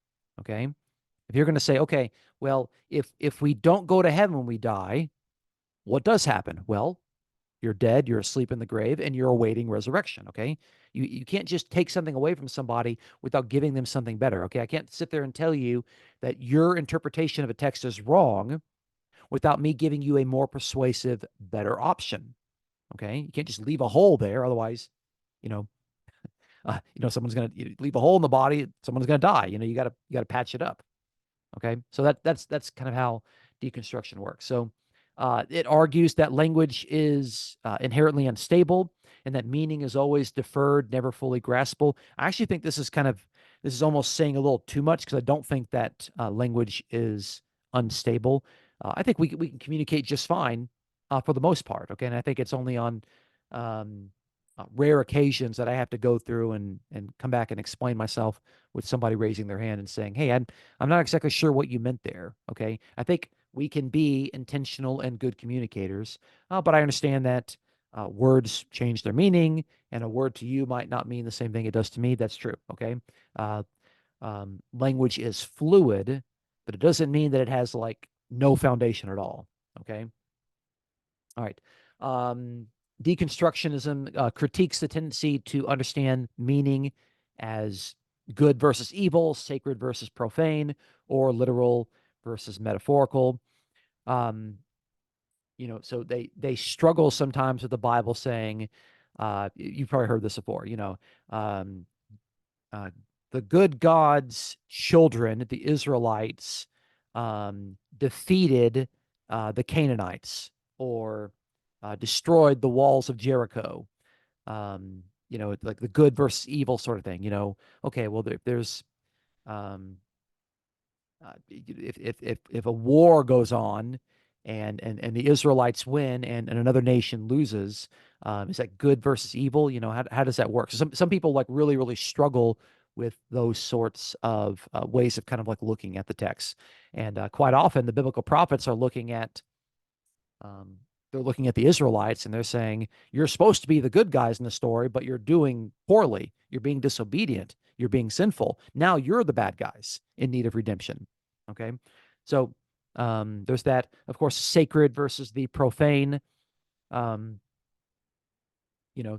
Okay. If you're going to say, okay, well, if we don't go to heaven when we die, what does happen? Well, you're dead, you're asleep in the grave, and you're awaiting resurrection. Okay. You can't just take something away from somebody without giving them something better. Okay. I can't sit there and tell you that your interpretation of a text is wrong without me giving you a more persuasive, better option. Okay. You can't just leave a hole there. Otherwise, you know, someone's going to leave a hole in the body. Someone's going to die. You got to patch it up. Okay. So that's kind of how deconstruction works. So it argues that language is inherently unstable, and that meaning is always deferred, never fully graspable. I actually think this is almost saying a little too much, because I don't think that language is unstable. I think we can communicate just fine for the most part. Okay. And I think it's only on um, rare occasions that I have to go through and come back and explain myself with somebody raising their hand and saying, hey, I'm not exactly sure what you meant there. Okay. I think we can be intentional and good communicators, but I understand that words change their meaning, and a word to you might not mean the same thing it does to me. That's true. Okay. Uh, Language is fluid, but it doesn't mean that it has like no foundation at all. Okay. All right. Um, Deconstructionism critiques the tendency to understand meaning as good versus evil, sacred versus profane, or literal versus metaphorical. Um, so they struggle sometimes with the Bible saying, you've probably heard this before, um, uh, the good God's children, the Israelites, defeated the Canaanites, or destroyed the walls of Jericho. Like the good versus evil sort of thing. Okay, well, there's um, if a war goes on, and the Israelites win, and another nation loses, is that good versus evil? How does that work? So some people like really, really struggle with those sorts of ways of kind of like looking at the text. And quite often the biblical prophets are looking at um, they're looking at the Israelites, and they're saying, you're supposed to be the good guys in the story, but you're doing poorly. You're being disobedient. You're being sinful. Now you're the bad guys in need of redemption. Okay. So there's that, of course, sacred versus the profane. Um,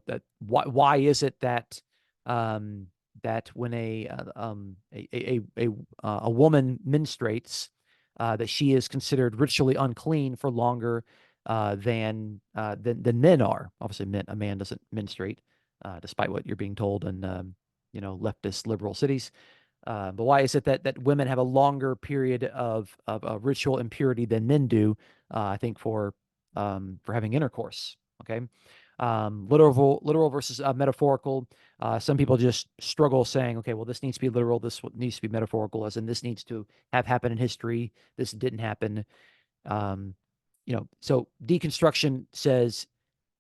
that why is it that that when a woman menstruates, that she is considered ritually unclean for longer than men are? Obviously, a man doesn't menstruate, despite what you're being told in leftist liberal cities. But why is it that women have a longer period of ritual impurity than men do? I think for having intercourse. Okay. Literal versus metaphorical. Some people just struggle saying, okay, well, this needs to be literal, this needs to be metaphorical, as in this needs to have happened in history, this didn't happen. Um, so deconstruction says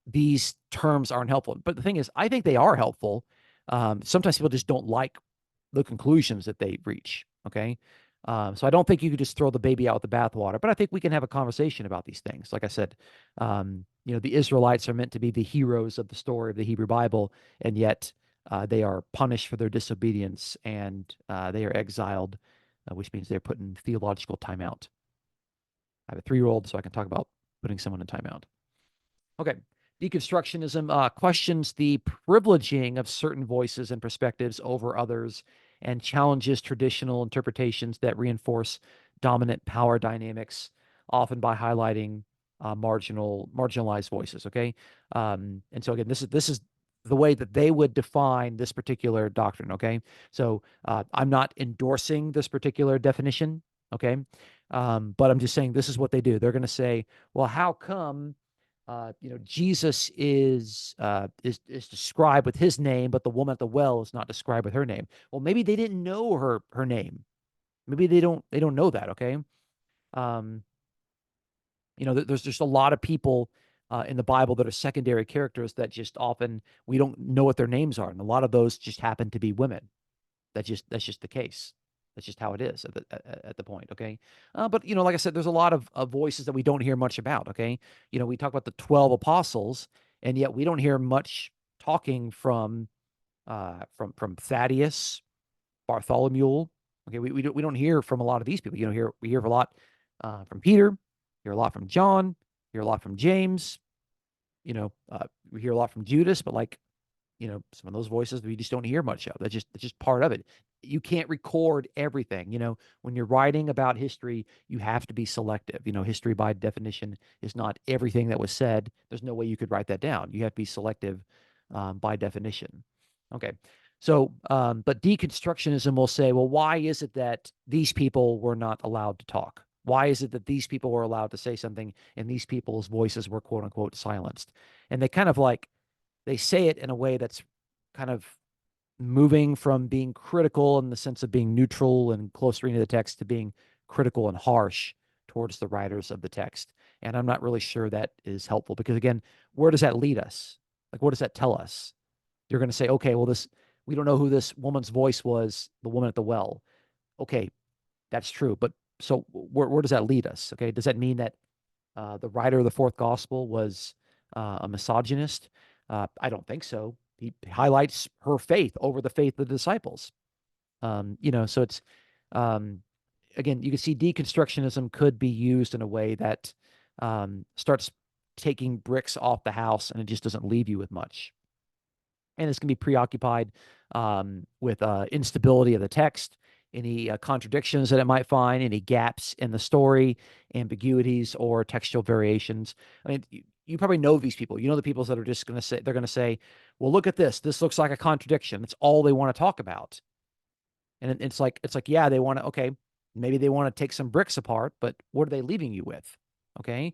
these terms aren't helpful. But the thing is, I think they are helpful. Sometimes people just don't like the conclusions that they reach. Okay. So I don't think you could just throw the baby out with the bathwater, but I think we can have a conversation about these things. Like I said, the Israelites are meant to be the heroes of the story of the Hebrew Bible, and yet they are punished for their disobedience, and they are exiled, which means they're put in theological timeout. I have a 3-year-old, so I can talk about putting someone in timeout. Okay. Deconstructionism questions the privileging of certain voices and perspectives over others and challenges traditional interpretations that reinforce dominant power dynamics, often by highlighting marginalized voices. Okay. And so again, this is the way that they would define this particular doctrine. Okay. So I'm not endorsing this particular definition. Okay. But I'm just saying this is what they do. They're going to say, well, how come Jesus is described with his name, but the woman at the well is not described with her name. Well, maybe they didn't know her name. Maybe they don't know that. Okay. Um, there's just a lot of people in the Bible that are secondary characters that just often we don't know what their names are, and a lot of those just happen to be women. That's just the case. That's just how it is at the point. Okay. But like I said, there's a lot of voices that we don't hear much about. Okay. We talk about the 12 apostles, and yet we don't hear much talking from Thaddeus, Bartholomew. Okay. We don't hear from a lot of these people. We hear a lot from Peter, hear a lot from John, hear a lot from James. We hear a lot from Judas, but like some of those voices we just don't hear much of. That's just part of it. You can't record everything. When you're writing about history, you have to be selective. History by definition is not everything that was said. There's no way you could write that down. You have to be selective by definition. Okay. So, but deconstructionism will say, well, why is it that these people were not allowed to talk? Why is it that these people were allowed to say something and these people's voices were quote unquote silenced? And they kind of like they say it in a way that's kind of moving from being critical in the sense of being neutral and close reading of the text to being critical and harsh towards the writers of the text. And I'm not really sure that is helpful because again, where does that lead us? Like, what does that tell us? You're going to say, okay, well, we don't know who this woman's voice was, the woman at the well. Okay, that's true. But so where does that lead us? Okay. Does that mean that the writer of the fourth gospel was a misogynist? I don't think so. He highlights her faith over the faith of the disciples. So it's um, again, you can see deconstructionism could be used in a way that starts taking bricks off the house, and it just doesn't leave you with much. And it's going to be preoccupied with instability of the text, any contradictions that it might find, any gaps in the story, ambiguities, or textual variations. I mean, you probably know these people. You know the people that are just going to say, they're going to say, well, look at this. This looks like a contradiction. It's all they want to talk about. And it's like, yeah, they want to, okay, maybe they want to take some bricks apart, but what are they leaving you with? Okay.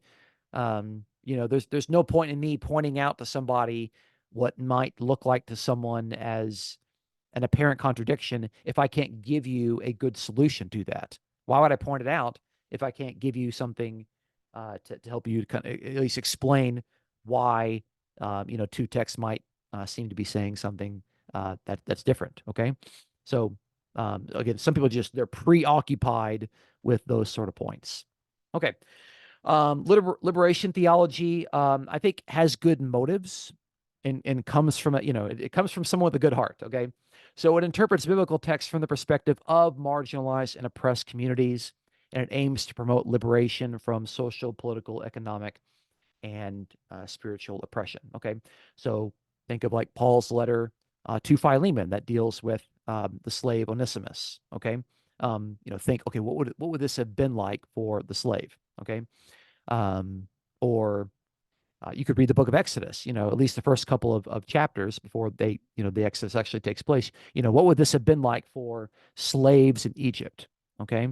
There's no point in me pointing out to somebody what might look like to someone as an apparent contradiction if I can't give you a good solution to that. Why would I point it out if I can't give you something to help you kind of at least explain why two texts might seem to be saying something that's different? Okay, so again, some people they're preoccupied with those sort of points. Okay. Liberation theology, I think, has good motives and comes from it comes from someone with a good heart. Okay. So it interprets biblical text from the perspective of marginalized and oppressed communities, and it aims to promote liberation from social, political, economic, and spiritual oppression. Okay. So think of like Paul's letter to Philemon that deals with the slave Onesimus. Okay. Think, okay, what would this have been like for the slave? Okay. Or you could read the book of Exodus, at least the first couple of chapters before the Exodus actually takes place. What would this have been like for slaves in Egypt? Okay.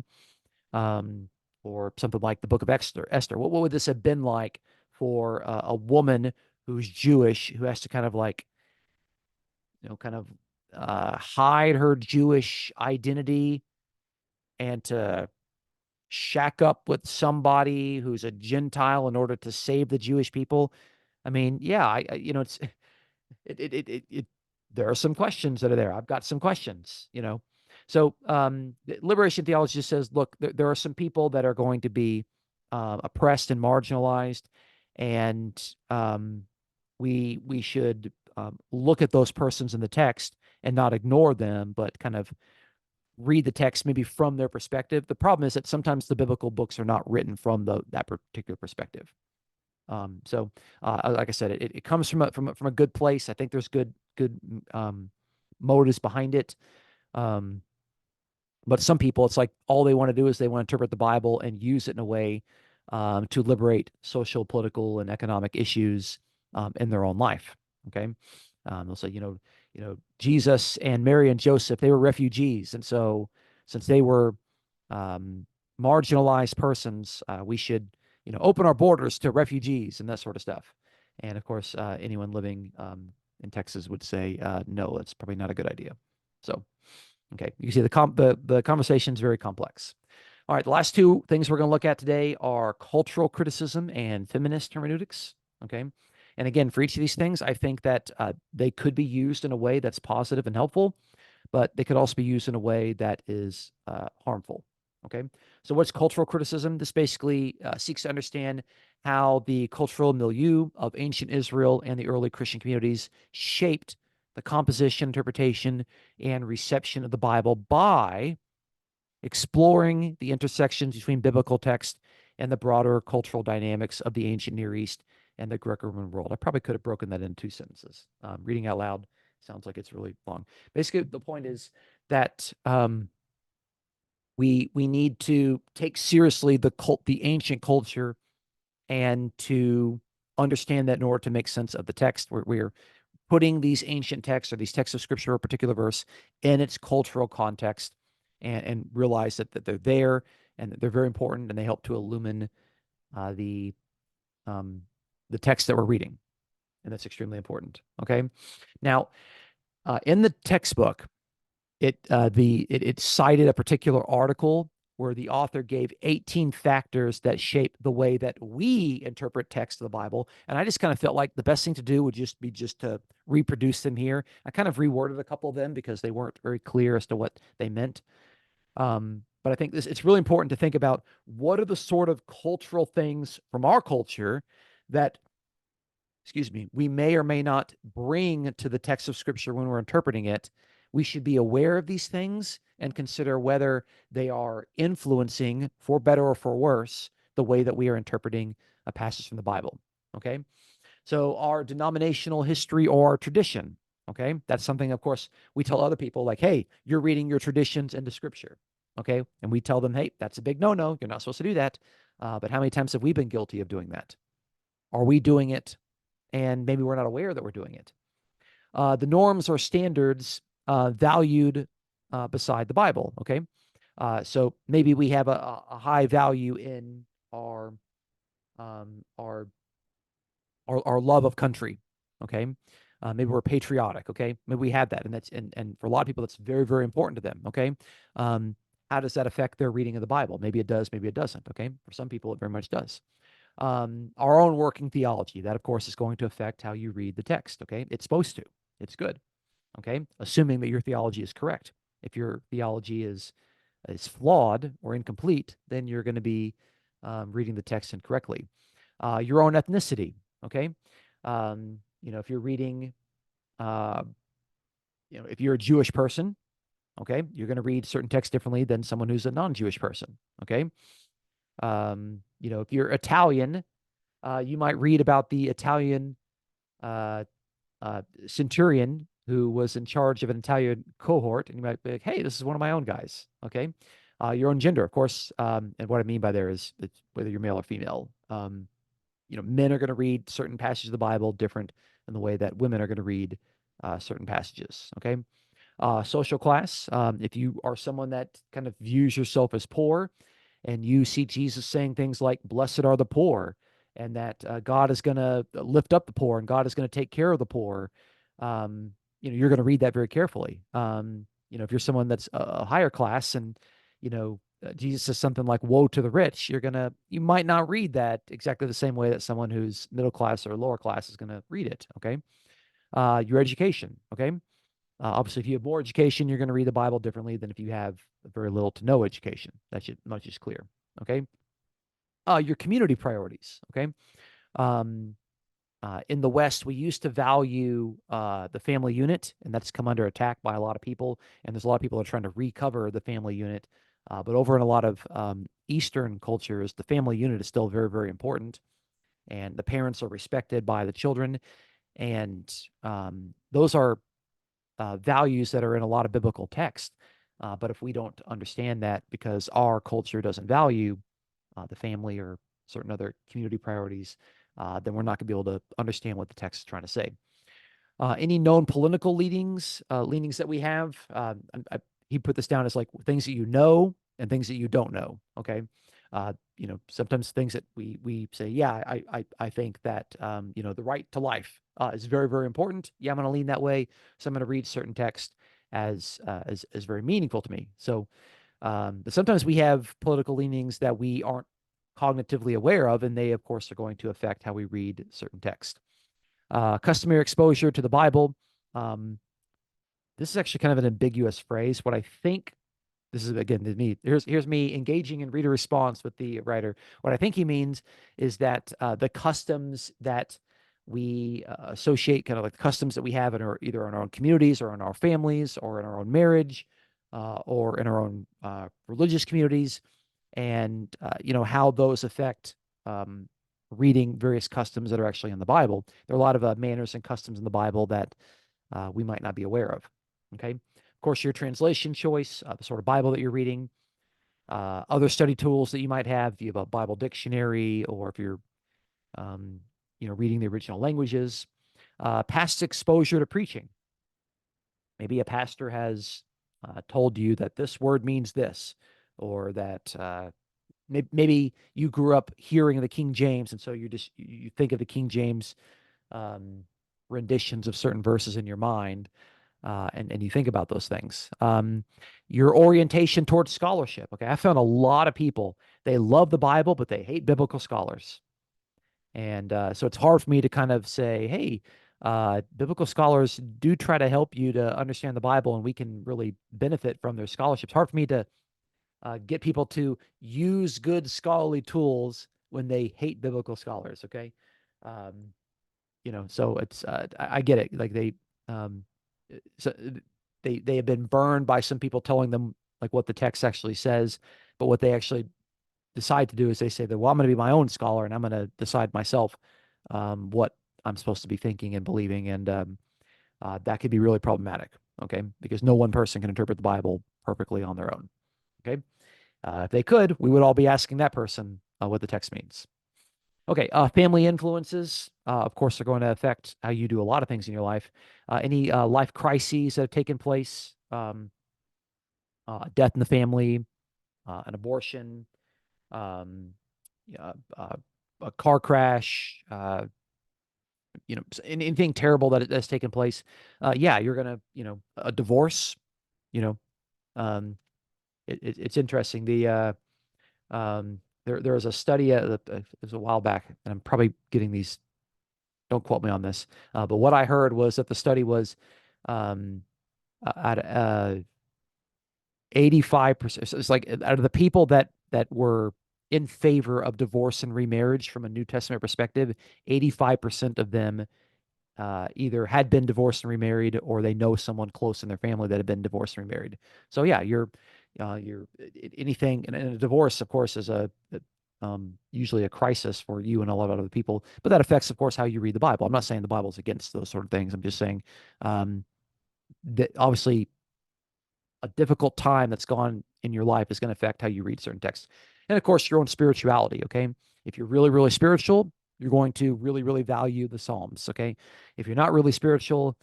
Um, or something like the book of Esther. What would this have been like for a woman who's Jewish who has to kind of like, hide her Jewish identity and to shack up with somebody who's a Gentile in order to save the Jewish people? I mean, yeah, it's there are some questions that are there. I've got some questions. So liberation theology just says, look, there are some people that are going to be oppressed and marginalized, and we should look at those persons in the text and not ignore them, but kind of read the text maybe from their perspective. The problem is that sometimes the biblical books are not written from that particular perspective. So like I said, it comes from a good place. I think there's good motives behind it. But some people, it's like all they want to do is they want to interpret the Bible and use it in a way to liberate social, political, and economic issues in their own life. Okay, they'll say, Jesus and Mary and Joseph, they were refugees, and so since they were marginalized persons, we should, open our borders to refugees and that sort of stuff. And of course, anyone living in Texas would say, no, that's probably not a good idea. So. Okay, you can see the conversation is very complex. All right, the last two things we're going to look at today are cultural criticism and feminist hermeneutics. Okay, and again, for each of these things, I think that they could be used in a way that's positive and helpful, but they could also be used in a way that is harmful. Okay, so what's cultural criticism? This basically seeks to understand how the cultural milieu of ancient Israel and the early Christian communities shaped the composition, interpretation, and reception of the Bible by exploring the intersections between biblical text and the broader cultural dynamics of the ancient Near East and the Greco-Roman world. I probably could have broken that into 2 sentences. Reading out loud sounds like it's really long. Basically, the point is that we need to take seriously the ancient culture and to understand that in order to make sense of the text. We're putting these ancient texts or these texts of scripture or a particular verse in its cultural context and realize that they're there and that they're very important and they help to illumine the text that we're reading. And that's extremely important. Okay. Now, in the textbook, it cited a particular article where the author gave 18 factors that shape the way that we interpret text of the Bible. And I just kind of felt like the best thing to do would just be to reproduce them here. I kind of reworded a couple of them because they weren't very clear as to what they meant. But I think it's really important to think about what are the sort of cultural things from our culture that, we may or may not bring to the text of Scripture when we're interpreting it. We should be aware of these things and consider whether they are influencing, for better or for worse, the way that we are interpreting a passage from the Bible. Okay. So our denominational history or our tradition, okay, that's something, of course, we tell other people like, hey, you're reading your traditions into Scripture. Okay. And we tell them, hey, that's a big no-no. You're not supposed to do that. But how many times have we been guilty of doing that? Are we doing it? And maybe we're not aware that we're doing it. The norms or standards valued beside the Bible. Okay. So maybe we have a high value in our love of country. Okay. Maybe we're patriotic. Okay. Maybe we have that. And for a lot of people, that's very, very important to them. Okay. How does that affect their reading of the Bible? Maybe it does, maybe it doesn't. Okay. For some people, it very much does. Our own working theology, that of course is going to affect how you read the text. Okay. It's supposed to. It's good. Okay. Assuming that your theology is correct. If your theology is flawed or incomplete, then you're going to be reading the text incorrectly. Your own ethnicity. Okay. If you're reading, if you're a Jewish person, okay, you're going to read certain texts differently than someone who's a non-Jewish person. Okay. If you're Italian, you might read about the Italian centurion who was in charge of an Italian cohort, and you might be like, hey, this is one of my own guys. Okay. Your own gender, of course. And what I mean by there is it's whether you're male or female. Men are going to read certain passages of the Bible different than the way that women are going to read certain passages. Okay. Social class. If you are someone that kind of views yourself as poor and you see Jesus saying things like, blessed are the poor, and that God is going to lift up the poor and God is going to take care of the poor, you're going to read that very carefully. If you're someone that's a higher class and, Jesus says something like, woe to the rich, you might not read that exactly the same way that someone who's middle class or lower class is going to read it. Okay. Your education. Okay. Obviously, if you have more education, you're going to read the Bible differently than if you have very little to no education. That's much is clear. Okay. Your community priorities. Okay. Um, in the West, we used to value the family unit, and that's come under attack by a lot of people. And there's a lot of people that are trying to recover the family unit. But over in a lot of Eastern cultures, the family unit is still very, very important, and the parents are respected by the children. And those are values that are in a lot of biblical text. But if we don't understand that because our culture doesn't value the family or certain other community priorities, then we're not going to be able to understand what the text is trying to say. Any known political leanings that we have, he put this down as like things that you know and things that you don't know. Okay. Sometimes things that we say, yeah, I think that, the right to life is very, very important. Yeah, I'm going to lean that way. So I'm going to read certain text as very meaningful to me. So, but sometimes we have political leanings that we aren't cognitively aware of, and they, of course, are going to affect how we read certain text. Customary exposure to the Bible. Um, this is actually kind of an ambiguous phrase. What I think this is again to me. Here's me engaging in reader response with the writer. What I think he means is that the customs that we associate, kind of like the customs that we have in our either in our own communities or in our families or in our own marriage or in our own religious communities, and how those affect um, reading various customs that are actually in the Bible. There are a lot of manners and customs in the Bible that we might not be aware of. Okay. Of course, your translation choice, the sort of Bible that you're reading, other study tools that you might have, if you have a Bible dictionary, or if you're, reading the original languages, past exposure to preaching. Maybe a pastor has told you that this word means this, or that maybe you grew up hearing the King James, and so you think of the King James um, renditions of certain verses in your mind, and you think about those things. Your orientation towards scholarship. Okay, I found a lot of people, they love the Bible, but they hate biblical scholars. And so it's hard for me to kind of say, hey, biblical scholars do try to help you to understand the Bible, and we can really benefit from their scholarship. It's hard for me to get people to use good scholarly tools when they hate biblical scholars. Okay. Um, so it's I get it. Like um, so they have been burned by some people telling them like what the text actually says, but what they actually decide to do is they say that, well, I'm going to be my own scholar and I'm going to decide myself what I'm supposed to be thinking and believing, and that could be really problematic. Okay, because no one person can interpret the Bible perfectly on their own. Okay, if they could, we would all be asking that person what the text means. Okay, family influences, of course, are going to affect how you do a lot of things in your life. Any life crises that have taken place, death in the family, an abortion, um, yeah, a car crash, anything terrible that's taken place. Yeah, you're gonna, a divorce. You know, it's interesting. There was a study it was a while back, and I'm probably getting these. Don't quote me on this, but what I heard was that the study was um, at 85%. So it's like out of the people that were in favor of divorce and remarriage from a New Testament perspective, 85% of them either had been divorced and remarried, or they know someone close in their family that had been divorced and remarried. So yeah, you're anything, and a divorce, of course, is usually a crisis for you and a lot of other people, but that affects, of course, how you read the Bible. I'm not saying the Bible's against those sort of things. I'm just saying um, that obviously a difficult time that's gone in your life is going to affect how you read certain texts. And of course, your own spirituality. Okay. If you're really, really spiritual, you're going to really, really value the Psalms. Okay. If you're not really spiritual,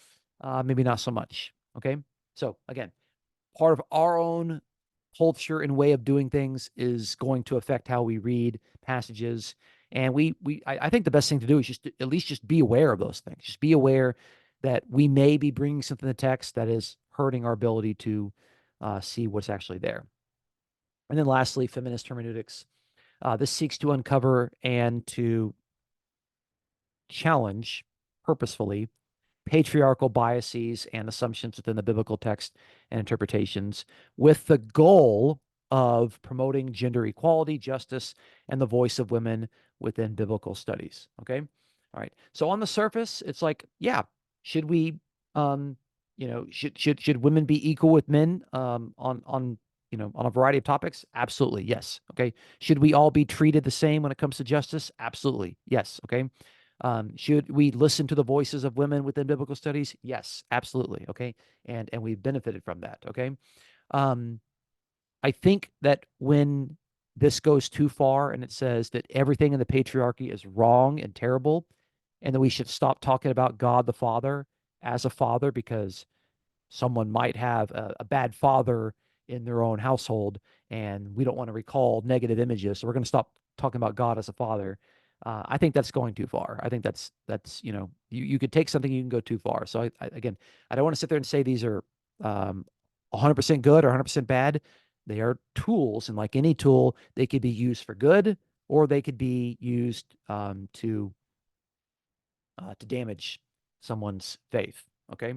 maybe not so much. Okay. So again, part of our own culture and way of doing things is going to affect how we read passages. And I think the best thing to do is just to, at least just be aware of those things. Just be aware that we may be bringing something to text that is hurting our ability to see what's actually there. And then lastly, feminist hermeneutics. This seeks to uncover and to challenge purposefully patriarchal biases and assumptions within the biblical text and interpretations with the goal of promoting gender equality, justice, and the voice of women within biblical studies. Okay. All right. So on the surface, it's like, yeah, should we, should women be equal with men, on a variety of topics? Absolutely. Yes. Okay. Should we all be treated the same when it comes to justice? Absolutely. Yes. Okay. Should we listen to the voices of women within biblical studies? Yes, absolutely. Okay. And we've benefited from that. Okay. Um, I think that when this goes too far and it says that everything in the patriarchy is wrong and terrible, and that we should stop talking about God the Father as a father because someone might have a bad father in their own household, and we don't want to recall negative images, so we're going to stop talking about God as a father. I think that's going too far. I think that's you could take something, you can go too far. So again, I don't want to sit there and say these are 100% good or 100% bad. They are tools, and like any tool, they could be used for good or they could be used to damage someone's faith. Okay,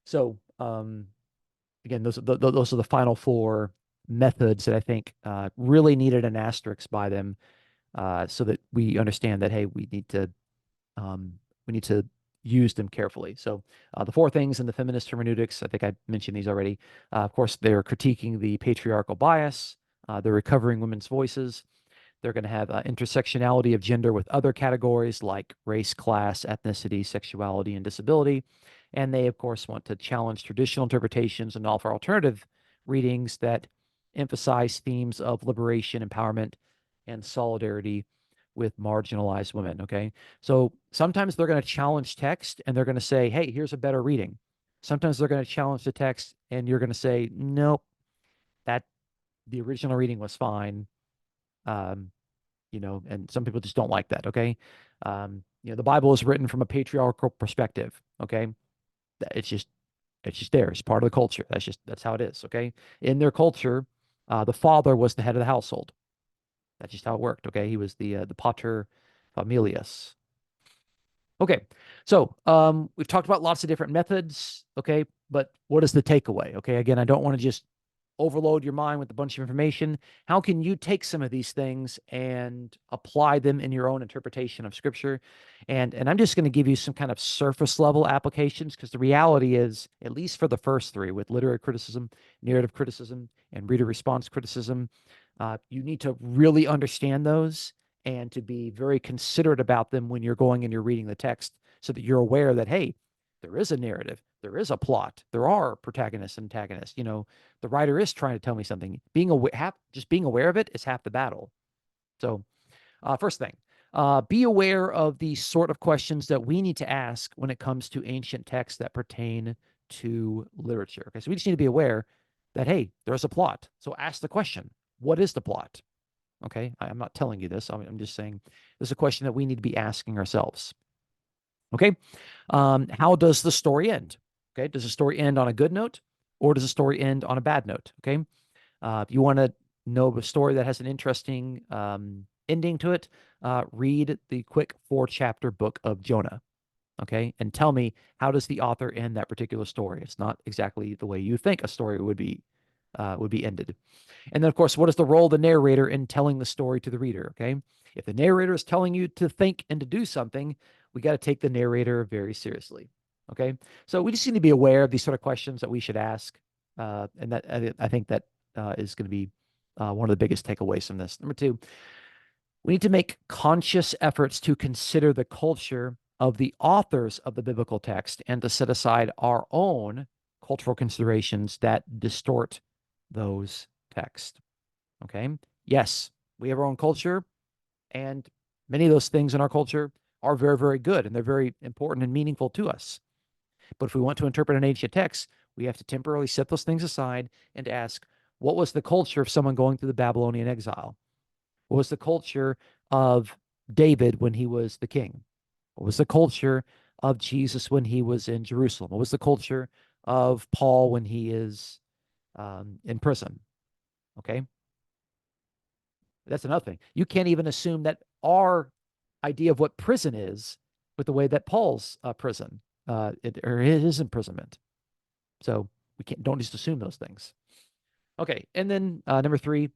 so again, those are the final four methods that I think really needed an asterisk by them, so that we understand that, hey, we need to use them carefully. So the four things in the feminist hermeneutics, I think I mentioned these already. Of course, they're critiquing the patriarchal bias. They're recovering women's voices. They're going to have intersectionality of gender with other categories like race, class, ethnicity, sexuality, and disability. And they, of course, want to challenge traditional interpretations and offer alternative readings that emphasize themes of liberation, empowerment, and solidarity with marginalized women. Okay. So sometimes they're going to challenge text and they're going to say, hey, here's a better reading. Sometimes they're going to challenge the text and you're going to say, nope, that the original reading was fine. Um, and some people just don't like that. Okay. The Bible is written from a patriarchal perspective. Okay. It's just there. It's part of the culture. That's how it is. Okay. In their culture, the father was the head of the household. That's just how it worked. Okay. He was the pater familias. Okay. So we've talked about lots of different methods. Okay. But what is the takeaway? Okay. Again, I don't want to just overload your mind with a bunch of information. How can you take some of these things and apply them in your own interpretation of scripture? And I'm just going to give you some kind of surface level applications, because the reality is, at least for the first three, with literary criticism, narrative criticism, and reader response criticism, you need to really understand those and to be very considerate about them when you're going and you're reading the text, so that you're aware that, hey, there is a narrative, there is a plot, there are protagonists and antagonists. The writer is trying to tell me something. Just being aware of it is half the battle. So, first thing, be aware of the sort of questions that we need to ask when it comes to ancient texts that pertain to literature. Okay, so we just need to be aware that, hey, there's a plot. So ask the question, what is the plot? Okay, I'm not telling you this. I'm just saying this is a question that we need to be asking ourselves. Okay, how does the story end? Okay, does the story end on a good note, or does the story end on a bad note? Okay, if you want to know a story that has an interesting ending to it, read the quick 4-chapter book of Jonah. Okay, and tell me, how does the author end that particular story? It's not exactly the way you think a story would be ended. And then, of course, what is the role of the narrator in telling the story to the reader? Okay, if the narrator is telling you to think and to do something, we got to take the narrator very seriously. Okay, so we just need to be aware of these sort of questions that we should ask, and that I think that is going to be one of the biggest takeaways from this. Number two, we need to make conscious efforts to consider the culture of the authors of the biblical text and to set aside our own cultural considerations that distort those texts. Okay. Yes, we have our own culture, and many of those things in our culture are very, very good and they're very important and meaningful to us. But if we want to interpret an ancient text, we have to temporarily set those things aside and ask, what was the culture of someone going through the Babylonian exile? What was the culture of David when he was the king? What was the culture of Jesus when he was in Jerusalem? What was the culture of Paul when he is in prison? Okay. That's another thing. You can't even assume that our idea of what prison is with the way that Paul's prison. or his imprisonment. So we don't just assume those things. Okay, and then number 3,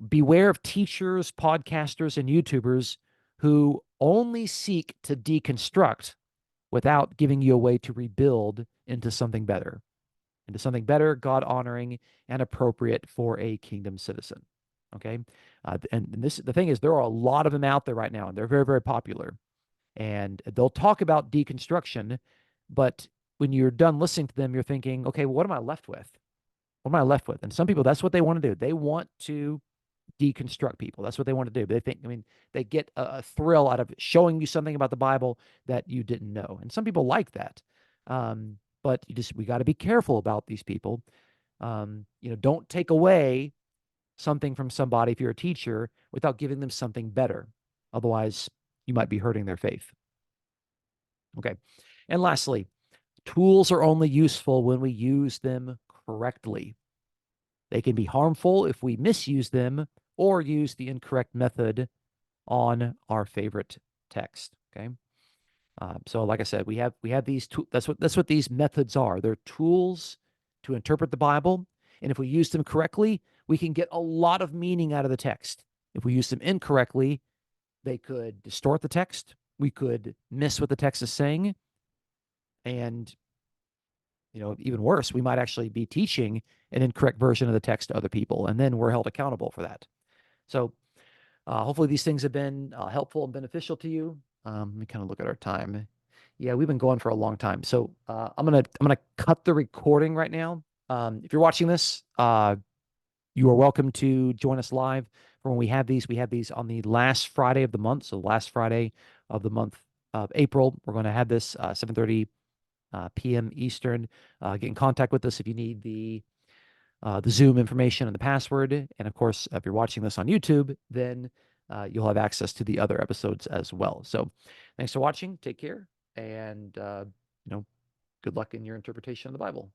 beware of teachers, podcasters, and YouTubers who only seek to deconstruct without giving you a way to rebuild into something better, God honoring, and appropriate for a kingdom citizen. Okay. And the thing is, there are a lot of them out there right now, and they're very, very popular. And they'll talk about deconstruction, but when you're done listening to them, you're thinking, okay, well, what am I left with? What am I left with? And some people, that's what they want to do. They want to deconstruct people. That's what they want to do. They think, I mean, they get a thrill out of showing you something about the Bible that you didn't know. And some people like that. But we got to be careful about these people. Don't take away something from somebody if you're a teacher without giving them something better. Otherwise, you might be hurting their faith. Okay. And lastly, tools are only useful when we use them correctly. They can be harmful if we misuse them or use the incorrect method on our favorite text. Okay. So like I said, we have these that's what these methods are. They're tools to interpret the Bible. And if we use them correctly, we can get a lot of meaning out of the text. If we use them incorrectly, they could distort the text. We could miss what the text is saying. And, even worse, we might actually be teaching an incorrect version of the text to other people. And then we're held accountable for that. So hopefully these things have been helpful and beneficial to you. Let me kind of look at our time. Yeah, we've been going for a long time. So I'm gonna cut the recording right now. If you're watching this, you are welcome to join us live for when we have these. We have these on the last Friday of the month. So last Friday of the month of April, we're going to have this 7:30 p.m. Eastern. Get in contact with us if you need the Zoom information and the password. And of course, if you're watching this on YouTube, then you'll have access to the other episodes as well. So thanks for watching. Take care. And, good luck in your interpretation of the Bible.